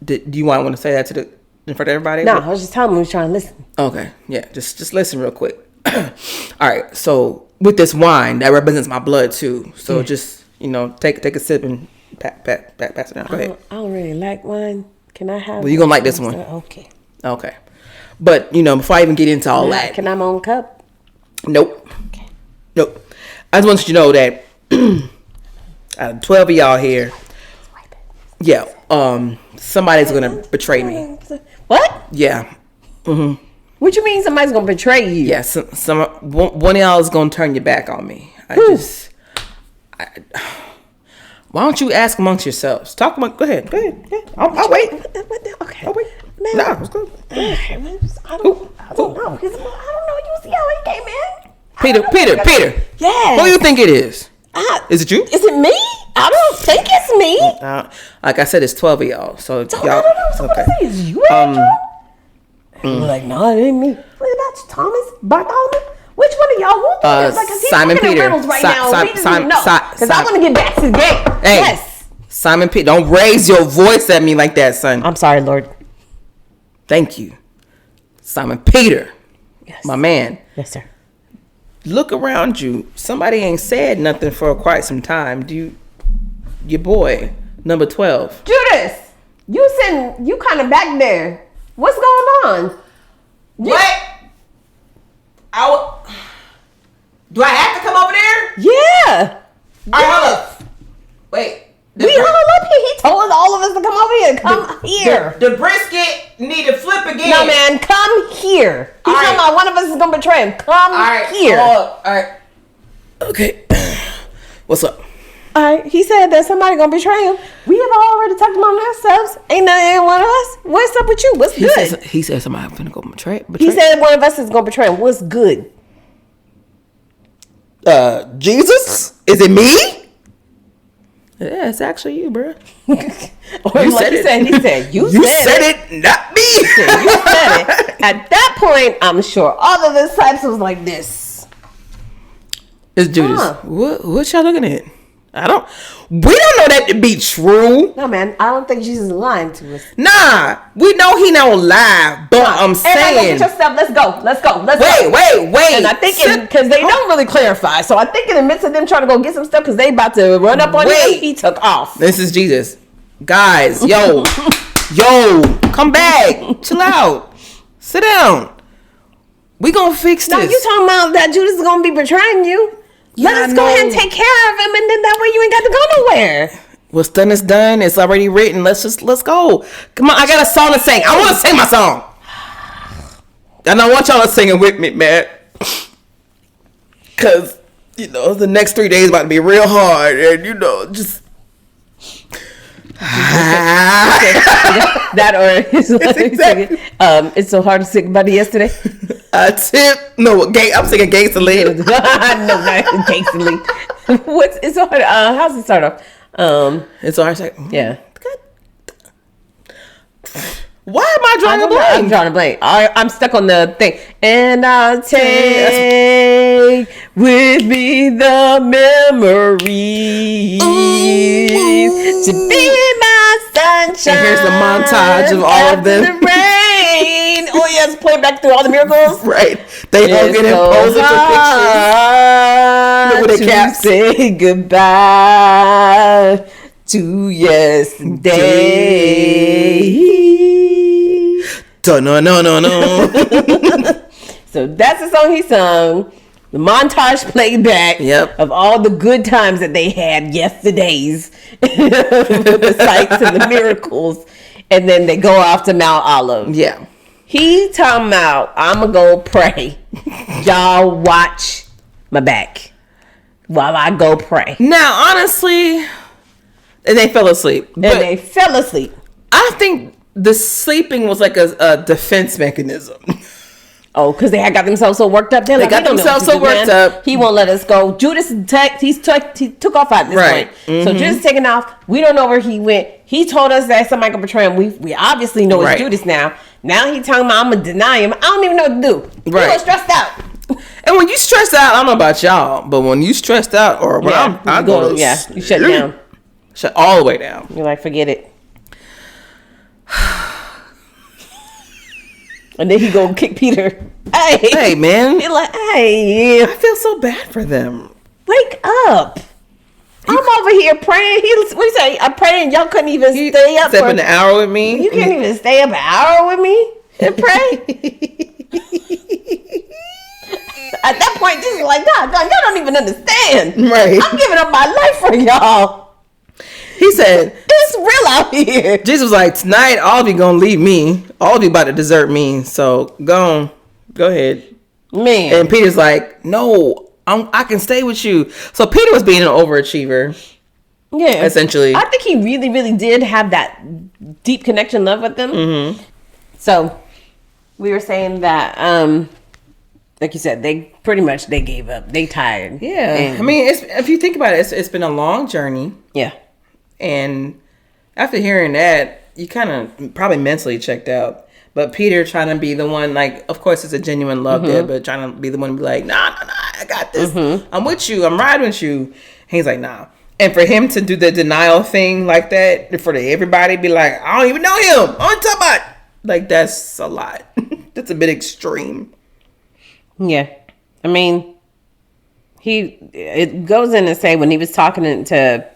Do you want to say that in front of everybody? No, I was just telling them we was trying to listen. Okay. Yeah. Just listen real quick. All right. So with this wine, that represents my blood too. So just take a sip and pass it down. Go ahead. I don't really like wine. Can I have? Well, you're gonna like this one. Okay. But before I even get into all that, can I have my own cup? Nope. Okay. Nope. I just want you to know that out of 12 of y'all here, yeah, somebody's gonna betray me. What? Yeah. Mm-hmm. What you mean somebody's gonna betray you? Yeah. One of y'all is gonna turn your back on me. Why don't you ask amongst yourselves? Talk about. Go ahead. Yeah. I'll wait. Okay. I'll wait. Man. Nah, let's go. I don't know. I don't know. You see how he came in? Peter. Yes. Who do you think it is? Is it you? Is it me? I don't think it's me. Like I said, it's 12 of y'all. So y'all. I don't know. So okay. What is you, Andrew? Like, no, it ain't me. What about you, Thomas? Bartholomew? Which one of y'all? Who think it's like, cause he's Simon Peter. Peter. Right now. Because I want to get back to the game. Hey, yes. Simon Peter. Don't raise your voice at me like that, son. I'm sorry, Lord. Thank you. Simon Peter. Yes. My man. Yes, sir. Look around you. Somebody ain't said nothing for quite some time. Your boy, number 12. Judas, you kind of back there. What's going on? What? Do I have to come over there? Yeah. All right, hold up. Wait. We huddled up here. He told all of us to come over here. Come here. The brisket need to flip again. No, man. Come here. He's talking about one of us is going to betray him. Come here. All right. Okay. What's up? All right. He said that somebody going to betray him. We have already talked among ourselves. Ain't none one of us. What's up with you? What's good? He said somebody going to go betray. He said one of us is going to betray him. What's good? Jesus? Is it me? Yeah, it's actually you, bro. You said it. He said, you said it, not me. You said it. At that point, I'm sure all of the disciples was like this. It's Judas. What y'all looking at? We don't know that to be true. No, man, I don't think Jesus is lying to us. Nah, we know he don't lie, but I'm saying. Get your stuff. Let's go. Wait. And I think because they don't really clarify, so I think in the midst of them trying to go get some stuff because they about to run up on him, he took off. This is Jesus, guys. Yo, come back. Chill out. Sit down. We gonna fix this. Now you talking about that Judas is gonna be betraying you? Let us go ahead and take care of him, and then that way you ain't got to go nowhere. What's done is done. It's already written. Let's go. Come on, I got a song to sing. I want to sing my song. And I want y'all to sing it with me, man. Because, you know, the next 3 days about to be real hard. And, you know, just... that or exactly. It's so hard to sing about it yesterday. I'm singing Gangsta Lean. No, not Gangsta Lean. It's so hard? How's it start off? It's so hard to say. Yeah. Why am I drawing a blank? I'm drawing a blank. I'm stuck on the thing. And I'll take with me the memories to be my sunshine. And here's the montage of all of them. The rain. Oh yes, playing back through all the miracles. Right. They hugging and posing for pictures. With their caps. Say goodbye to yesterday. No. So that's the song he sung. The montage playback of all the good times that they had yesterdays with the sights and the miracles. And then they go off to Mount Olive. Yeah. He talking about, I'm going to go pray. Y'all watch my back while I go pray. Now, honestly, and they fell asleep. I think the sleeping was like a defense mechanism. Oh, because they had got themselves so worked up. They got themselves so worked up. He won't let us go. Judas, he took off at this point. Mm-hmm. So Judas taking off. We don't know where he went. He told us that somebody could betray him. We obviously know it's Judas now. Now he talking about I'm going to deny him. I don't even know what to do. Right. He was stressed out. And when you stressed out, I don't know about y'all, but when you stressed out or when you shut down. Shut all the way down. You're like, forget it. And then he go kick Peter. Hey, man. You're like, hey. I feel so bad for them. Wake up. I'm over here praying. What do you say? I'm praying. Y'all couldn't even stay up for an hour with me. You can't even stay up an hour with me and pray. At that point, Jesus is like, God, y'all don't even understand. Right. I'm giving up my life for y'all. He said, it's real out here. Jesus was like, tonight, all of you gonna leave me. All of you about to desert me. So go ahead. Man. And Peter's like, no, I can stay with you. So Peter was being an overachiever. Yeah. Essentially. I think he really, really did have that deep connection love with them. Mm-hmm. So we were saying that, like you said, they gave up. They tired. Yeah. And, I mean, if you think about it, it's been a long journey. Yeah. And after hearing that, you kind of probably mentally checked out. But Peter trying to be the one, like, of course, it's a genuine love there, but trying to be the one to be like, nah, I got this. Mm-hmm. I'm with you. I'm riding with you. And he's like, nah. And for him to do the denial thing like that, for everybody be like, I don't even know him. I'm talking about. Like, that's a lot. That's a bit extreme. Yeah. I mean, it goes in to say when he was talking to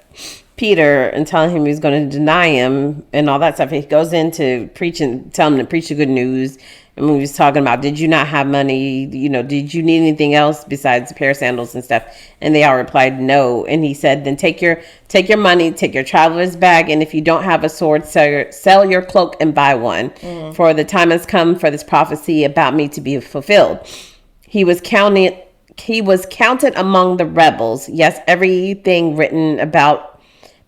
Peter and telling him he was going to deny him and all that stuff, he goes into preaching, telling him to preach the good news. And when he was talking about, did you not have money? You know, did you need anything else besides a pair of sandals and stuff? And they all replied no. And he said, then take your money, take your traveler's bag, and if you don't have a sword, sell your cloak and buy one. Mm-hmm. For the time has come for this prophecy about me to be fulfilled. He was counted among the rebels. Yes, everything written about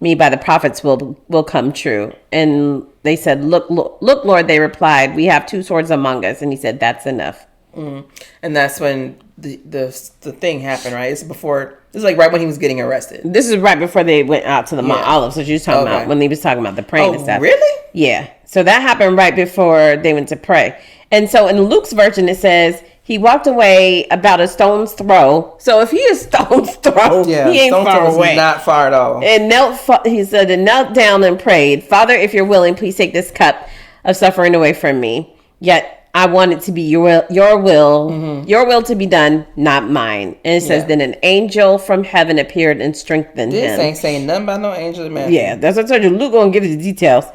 me by the prophets will come true. And they said, look, Lord, they replied, we have 2 swords among us. And he said, that's enough. Mm. And that's when the thing happened, right? This is like right when he was getting arrested. This is right before they went out to the Mount Olive. So she was talking about when he was talking about the praying and stuff. Really? Yeah. So that happened right before they went to pray. And so in Luke's version, it says, he walked away about a stone's throw. So if he is stone's throw, he ain't far away. Not far at all. And knelt down and prayed, Father, if you're willing, please take this cup of suffering away from me. Yet I want it to be your will to be done, not mine. And it says, then an angel from heaven appeared and strengthened him. This ain't saying nothing about no angel, man. Yeah, that's what I told you. Luke gonna give you the details.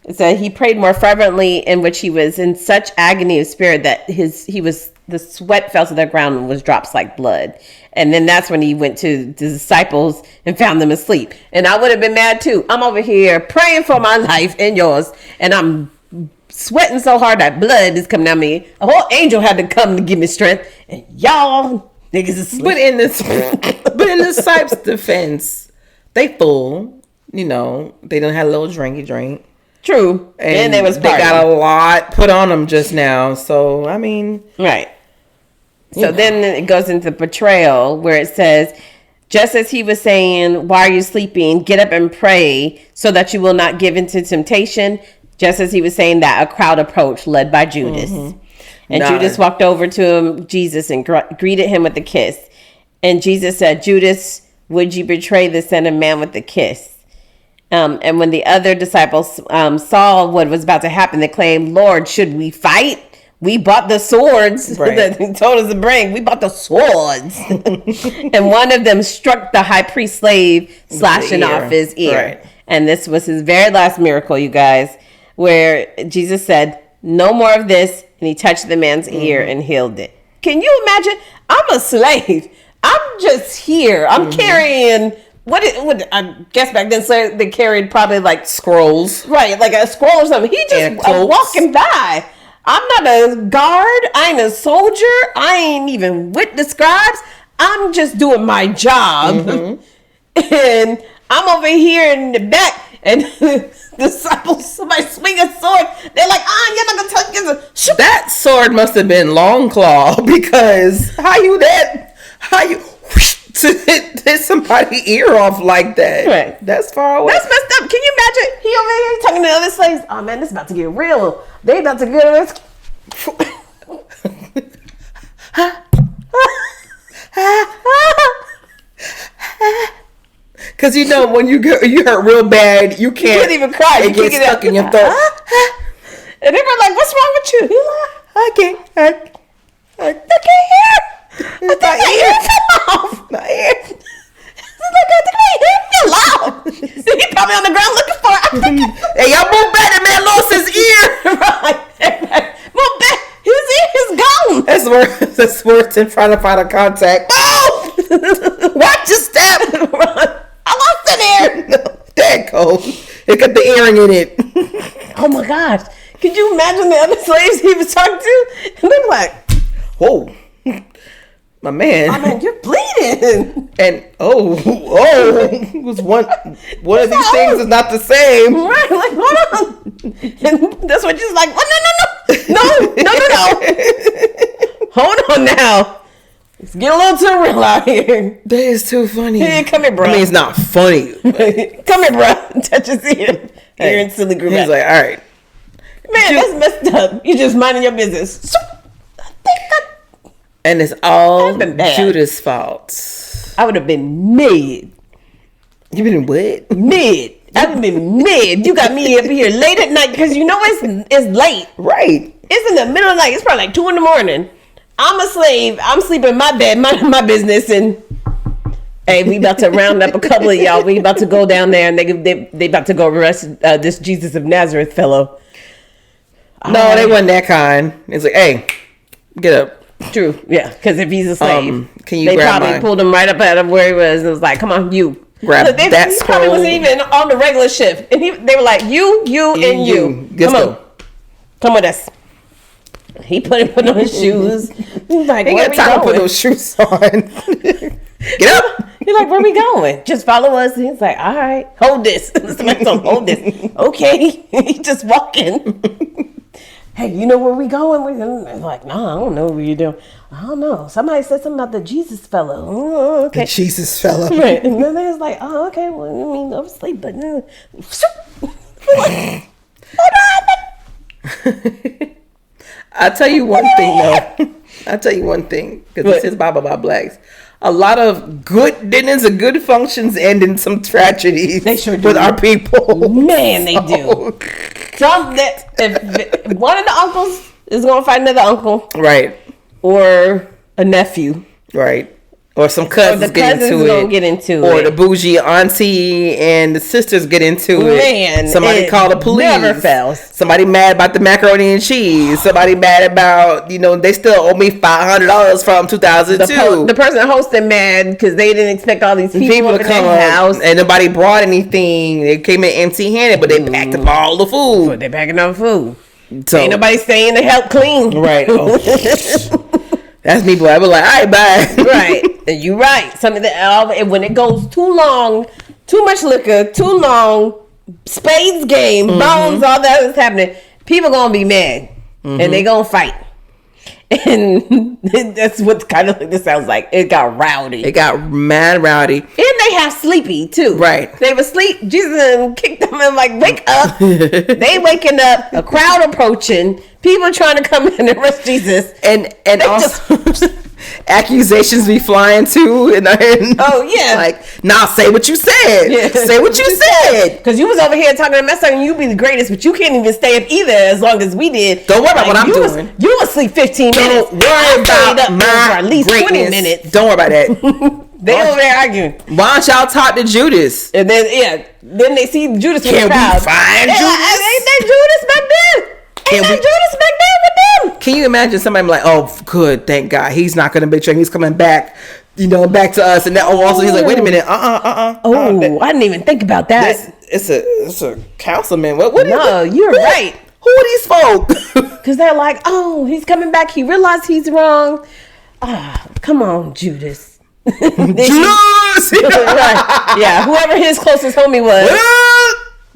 It said he prayed more fervently, in which he was in such agony of spirit that the sweat fell to the ground and was drops like blood. And then that's when he went to the disciples and found them asleep. And I would have been mad too. I'm over here praying for my life and yours, and I'm sweating so hard that blood is coming out of me. A whole angel had to come to give me strength. And y'all niggas is asleep. But in the Cipes' defense, they full. You know, they done had a little drinky drink. True. And they got a lot put on them just now. So, I mean. Right. So then it goes into betrayal where it says, just as he was saying, why are you sleeping? Get up and pray so that you will not give into temptation. Just as he was saying that, a crowd approached led by Judas. And Judas walked over to Jesus and greeted him with a kiss. And Jesus said, Judas, would you betray the Son of Man with a kiss? And when the other disciples saw what was about to happen, they claimed, Lord, should we fight? We bought the swords that he told us to bring. We bought the swords. And one of them struck the high priest slave, slashing off his ear. Right. And this was his very last miracle, you guys, where Jesus said, no more of this. And he touched the man's ear and healed it. Can you imagine? I'm a slave. I'm just here. I'm carrying... What I guess back then, so they carried probably like scrolls. Right, like a scroll or something. He just walking by. I'm not a guard. I ain't a soldier. I ain't even with the scribes. I'm just doing my job. And I'm over here in the back. And the disciples, somebody swing a sword. They're like, you're not going to touch this. That sword must have been Long Claw, because how you to hit somebody's ear off like that. Right. That's far away. That's messed up. Can you imagine? He over here talking to other slaves. Oh man, this is about to get real. They about to get us. Because you know when you hurt real bad, you can't even cry. It gets stuck in your throat. And they were like, "What's wrong with you?" He's like, I can't hear. I think my ear fell off. My ear. He's like, I think my ear fell off. So he probably on the ground looking for it. Hey, y'all move back. That man lost his ear. Right. Move back. His ear is gone. That's worse than trying to find a contact. Oh! Watch your step. I lost an ear. No, that cold. It got the earring in it. Oh my gosh. Could you imagine the other slaves he was talking to? And they were like, whoa. My man. Oh man, you're bleeding. And it was one of these things is not the same. Right, like hold on. And that's what she's like. Oh, no. Hold on now. It's getting a little too real out here. That is too funny. Hey, come here, bro. I mean, it's not funny. Come here, bro. Touch his ear. You're instantly grew back. He's like, all right. Man, that's messed up. You just minding your business. And it's all Judas' fault. I would have been mad. You been what? Mad. I would have been mad. You got me up here late at night because you know it's late. Right. It's in the middle of the night. It's probably like 2 a.m. I'm a slave. I'm sleeping in my bed, minding my business, and hey, we about to round up a couple of y'all. We about to go down there and they about to go arrest this Jesus of Nazareth fellow. No, they wasn't that kind. It's like, hey, get up. True, yeah, because if he's a slave, can you they grab probably mine? pulled him right up out of where he was and was like, "Come on, you grab Look, that he scroll." Probably wasn't even on the regular shift, and they were like, "You, and you. Come on, come with us." He put on his shoes. He's like, "Ain't got time to put those shoes on." Get up. He's like, "Where we going? Just follow us." And he's like, "All right, hold this." Somebody told him, "Hold this." Okay, he's just walking. Hey, you know where we going? We're like, no, I don't know what you're doing. I don't know. Somebody said something about the Jesus fellow. Oh, okay. The Jesus fellow. Right. And then they was like, oh, okay. Well, I mean, obviously, but like, what happened? I'll tell you one thing, though. I'll tell you one thing, because this is Bible about Blacks. A lot of good dinners and good functions end in some tragedies. They sure do. With our people. Man, they do. Some that if one of the uncles is gonna fight another uncle, right, or a nephew, right, or some cousins get into it, or the bougie auntie and the sisters get into it. Man, somebody call the police. Never fails. Somebody mad about the macaroni and cheese. Somebody mad about they still owe me $500 from 2002. The person hosting mad because they didn't expect all these people to come their house, and nobody brought anything. They came in empty-handed, but they packed up all the food. They packing up food. So, ain't nobody staying to help clean. Right. Oh. That's me, boy. I was like, all right, bye. Right. And you're right. Something that when it goes too long, too much liquor, too long, spades game, bones, all that is happening. People gonna be mad, and they gonna fight. And that's what kind of like this sounds like. It got rowdy. It got mad rowdy. And they have sleepy too. Right. They were asleep. Jesus kicked them and like, wake up. They waking up, a crowd approaching, people trying to come in and arrest Jesus. And also accusations be flying too. And oh yeah. Like, nah, say what you said. Yeah. Say what you said. Because you was over here talking a mess and you be the greatest, but you can't even stay up either as long as we did. Don't worry about what I'm doing. You was asleep 15 minutes. Don't worry about my at least greatness. 20 minutes. Don't worry about that. They over there arguing. Why don't y'all talk to Judas? And then then they see Judas with the crowd. Can we find Judas? Ain't that Judas back there? Judas back there with them? Can you imagine somebody like, oh, good, thank God, he's not going to betray. He's coming back, back to us. And then also he's like, wait a minute, Oh, I didn't even think about that. It's a councilman. What? No, you're right. Who are these folk? Because they're like, oh, he's coming back. He realized he's wrong. Come on, Judas. Judas! Right. Yeah, whoever his closest homie was.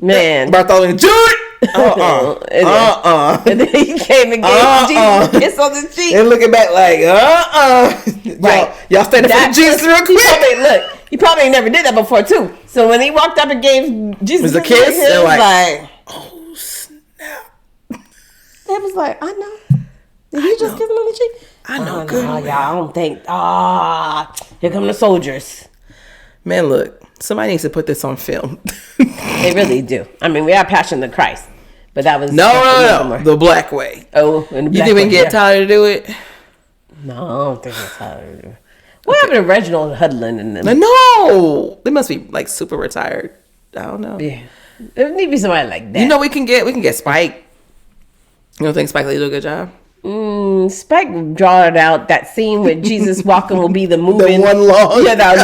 Man. Bartholomew, Judas! And then he came and gave Jesus a kiss on the cheek. And looking back like, Right. Y'all standing for Jesus real quick. He probably never did that before too. So when he walked up and gave Jesus a kiss, it was like, oh snap. It was like, I know. Did he just kiss him on the cheek? I know. Good. No, I don't think. Here come the soldiers. Man, look. Somebody needs to put this on film. They really do. I mean, we are Passion of Christ, but that was no, the black way. Oh, and you didn't even get Tyler to do it. No, I don't think it's Tyler to do it. What happened to Reginald Hudlin and them? No, they must be like super retired. I don't know. Yeah, there need to be somebody like that. We can get Spike. You don't think Spike Lee do a good job? Spike drawed out that scene with Jesus walking will be the moving. That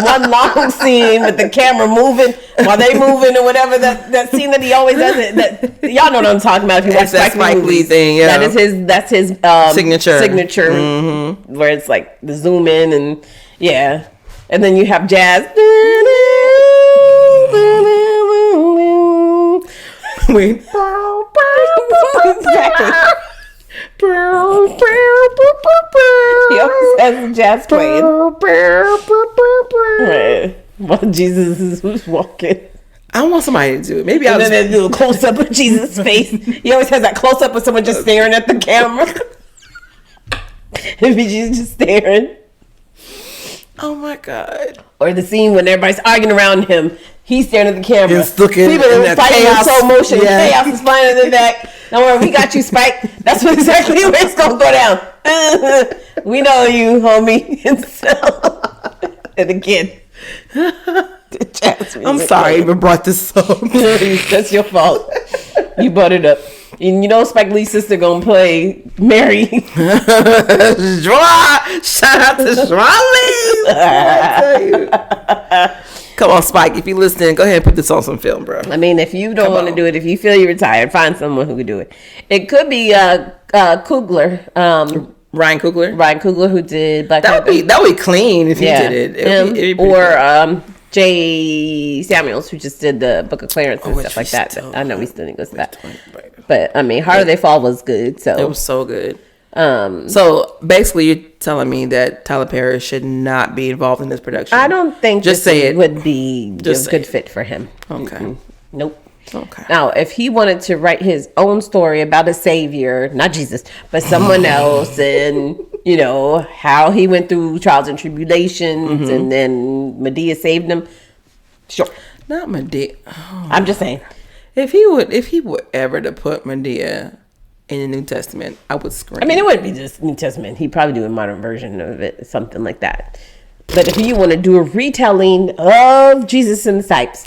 one long scene with the camera moving while they moving or whatever. That scene that he always does it. That y'all know what I'm talking about if you watch Spike Lee thing. Yeah, that's his signature. Mm-hmm. Where it's like the zoom in and and then you have jazz. Exactly. He always has the jazz playing. While Jesus is walking. I want somebody to do it. Maybe and then they do a close up of Jesus' face. He always has that close up of someone just staring at the camera. If he's just staring. Oh my God. Or the scene when everybody's arguing around him. He's staring at the camera. He's looking. People are fighting in slow motion. Yeah. Chaos is flying in the back. Don't worry, we got you, Spike. That's what exactly where it's gonna go down. We know you, homie. And again, I'm sorry I even brought this up. That's your fault. You brought it up. And Spike Lee's sister gonna play Mary. Shout out to Shirley. I tell you. Come on, Spike. If you're listening, go ahead and put this on some film, bro. I mean, if you don't want to do it, if you feel you're retired, find someone who can do it. It could be Coogler. Ryan Coogler. Ryan Coogler, who did Black Panther. That would be clean if he did it. It'd be or Jay Samuels, who just did the Book of Clarence and stuff like that. I know we still need to go to that. But, I mean, Harder They Fall was good. So it was so good. So basically, you're telling me that Tyler Perry should not be involved in this production. I don't think just say it would be a good fit for him. Okay. Mm-mm. Nope. Okay. Now, if he wanted to write his own story about a savior, not Jesus, but someone else, and how he went through trials and tribulations, and then Medea saved him. Sure. Not Medea. Oh. I'm just saying. If he would ever to put Medea in the New Testament, I would scream. I mean, it wouldn't be just New Testament. He'd probably do a modern version of it, something like that. But if you want to do a retelling of Jesus and the Cipes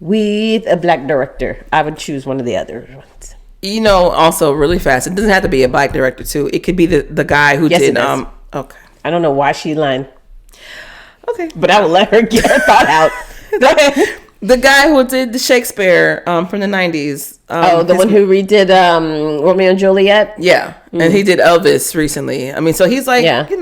with a black director, I would choose one of the other ones. Also really fast. It doesn't have to be a black director too. It could be the guy who did. Okay. I don't know why she lied. Okay, but I will let her get her thought out. Go ahead. The guy who did the Shakespeare from the 90s. The one who redid Romeo and Juliet? Yeah. And he did Elvis recently. I mean, so he's like, Yeah. He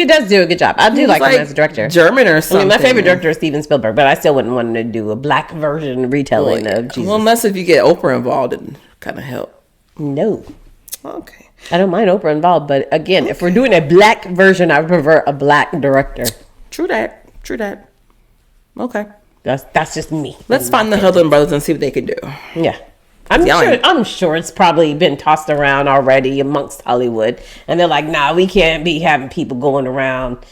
does do a good job. I do like him as a director. German or something. I mean, my favorite director is Steven Spielberg, but I still wouldn't want to do a black version retelling of Jesus. Well, unless if you get Oprah involved, it kind of help. No. Okay. I don't mind Oprah involved, but again, if we're doing a black version, I would prefer a black director. True that. Okay. That's just me. Let's find the Hudlin brothers and see what they can do. Yeah. I'm sure it's probably been tossed around already amongst Hollywood. And they're like, nah, we can't be having people going around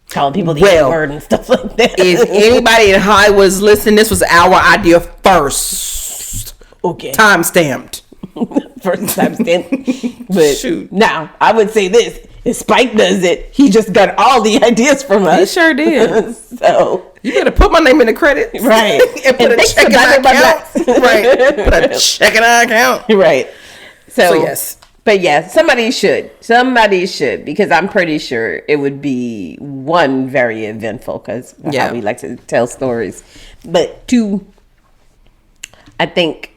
telling people the word and stuff like that. If anybody in Hollywood's listening, this was our idea first. Okay. Time stamped. First time stamped. But shoot. Now, I would say this. If Spike does it, he just got all the ideas from us. He sure did. So you better put my name in the credits. Right. And put a check in our account. Right. Put a check in our account. Right. So yes. But yeah, somebody should. Somebody should, because I'm pretty sure it would be, one, very eventful, because how we like to tell stories. But two, I think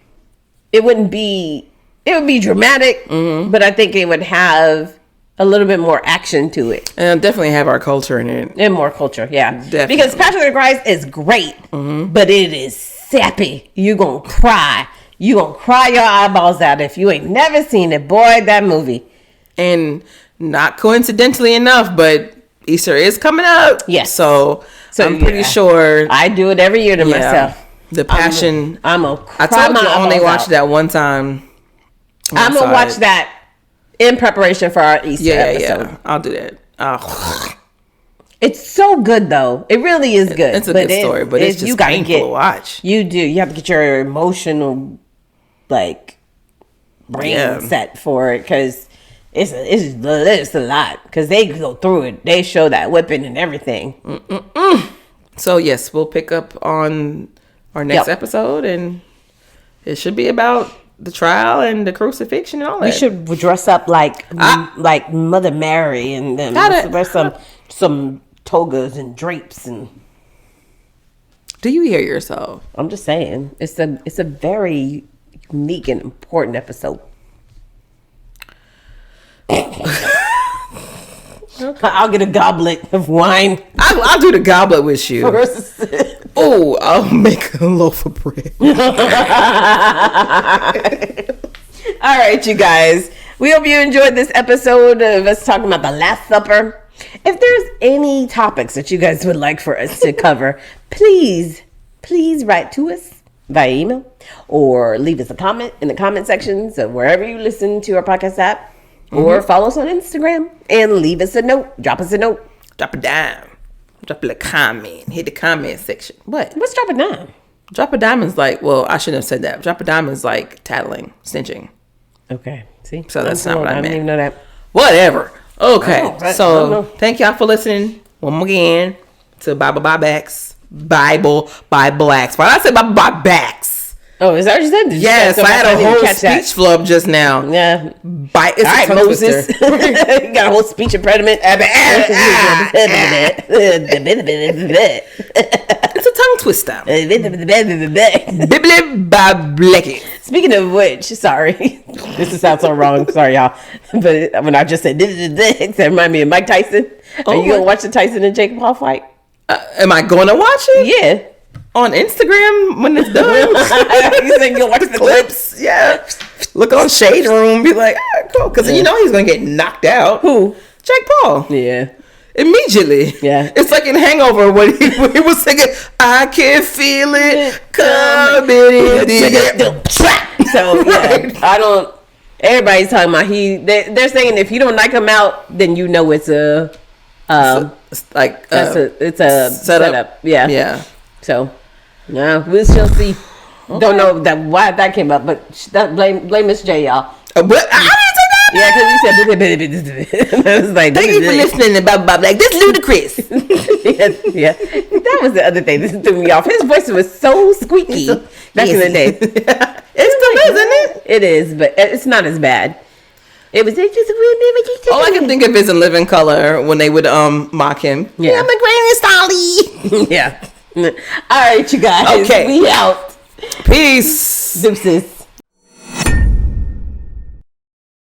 it would be dramatic, but I think it would have a little bit more action to it. And definitely have our culture in it. And more culture, yeah. Definitely. Because Passion of the Christ is great, but it is sappy. You're going to cry. You're going to cry your eyeballs out if you ain't never seen it. Boy, that movie. And not coincidentally enough, but Easter is coming up. Yes. So I'm pretty sure. I do it every year to myself. The Passion. I'm going to cry. I told you I only watched that one time. I'm going to watch that in preparation for our Easter episode. Yeah, I'll do that. It's so good, though. It really is good. It's a good story, but it's just painful to watch. You do. You have to get your emotional, brain set for it, because it's a lot. Because they go through it. They show that whipping and everything. So, yes, we'll pick up on our next episode, and it should be about the trial and the crucifixion and all that. We should dress up like Mother Mary and them. Wear some togas and drapes and. Do you hear yourself? I'm just saying, it's a very unique and important episode. I'll get a goblet of wine. I'll do the goblet with you. Oh, I'll make a loaf of bread. All right, you guys. We hope you enjoyed this episode of us talking about the Last Supper. If there's any topics that you guys would like for us to cover, please write to us via email or leave us a comment in the comment sections of wherever you listen to our podcast app, or follow us on Instagram and leave us a note. Drop us a note. Drop a dime. Drop a comment. Hit the comment section. What? What's drop a dime? Drop a dime is like, well, I shouldn't have said that. Drop a dime is like tattling, snitching. Okay. See? So that's not what I meant. didn't even know that. Whatever. Okay. Right? So thank y'all for listening one more again to Bible by Backs. Bible by Blacks. Why did I say Bible by Backs? Oh, is that what you said? Yes, I had a whole speech flub just now. Yeah. It's all right, Moses. You got a whole speech impediment. It's a tongue twister. Bibbly by Blecky. Speaking of which, sorry. This sounds so wrong. Sorry, y'all. But when I just said that reminded me of Mike Tyson. Are you going to watch the Tyson and Jake Paul fight? Am I going to watch it? Yeah. On Instagram when it's done. You think you'll watch the clips? Yeah. Look on Shade Room. Be like, cool. Because you know he's going to get knocked out. Who? Jake Paul. Yeah. Immediately. Yeah. It's like in Hangover when he was singing, I can feel it coming. So, yeah. I don't. Everybody's talking about they're saying if you don't knock him out, then you know it's a. It's a setup. Yeah. So, no, we shall see. Okay. Don't know why that came up, but blame Miss J, y'all. But I didn't say that. Yeah, because you said. I was like, thank you for listening to Bob. Like this ludicrous. yeah, that was the other thing. This threw me off. His voice was so squeaky back in the day. It still is, isn't it? It is, but it's not as bad. It was just All I can think of is In Living Color when they would mock him. Yeah. I'm the greatest Ollie. Yeah. All right, you guys. Okay. We out. Peace. Deuces.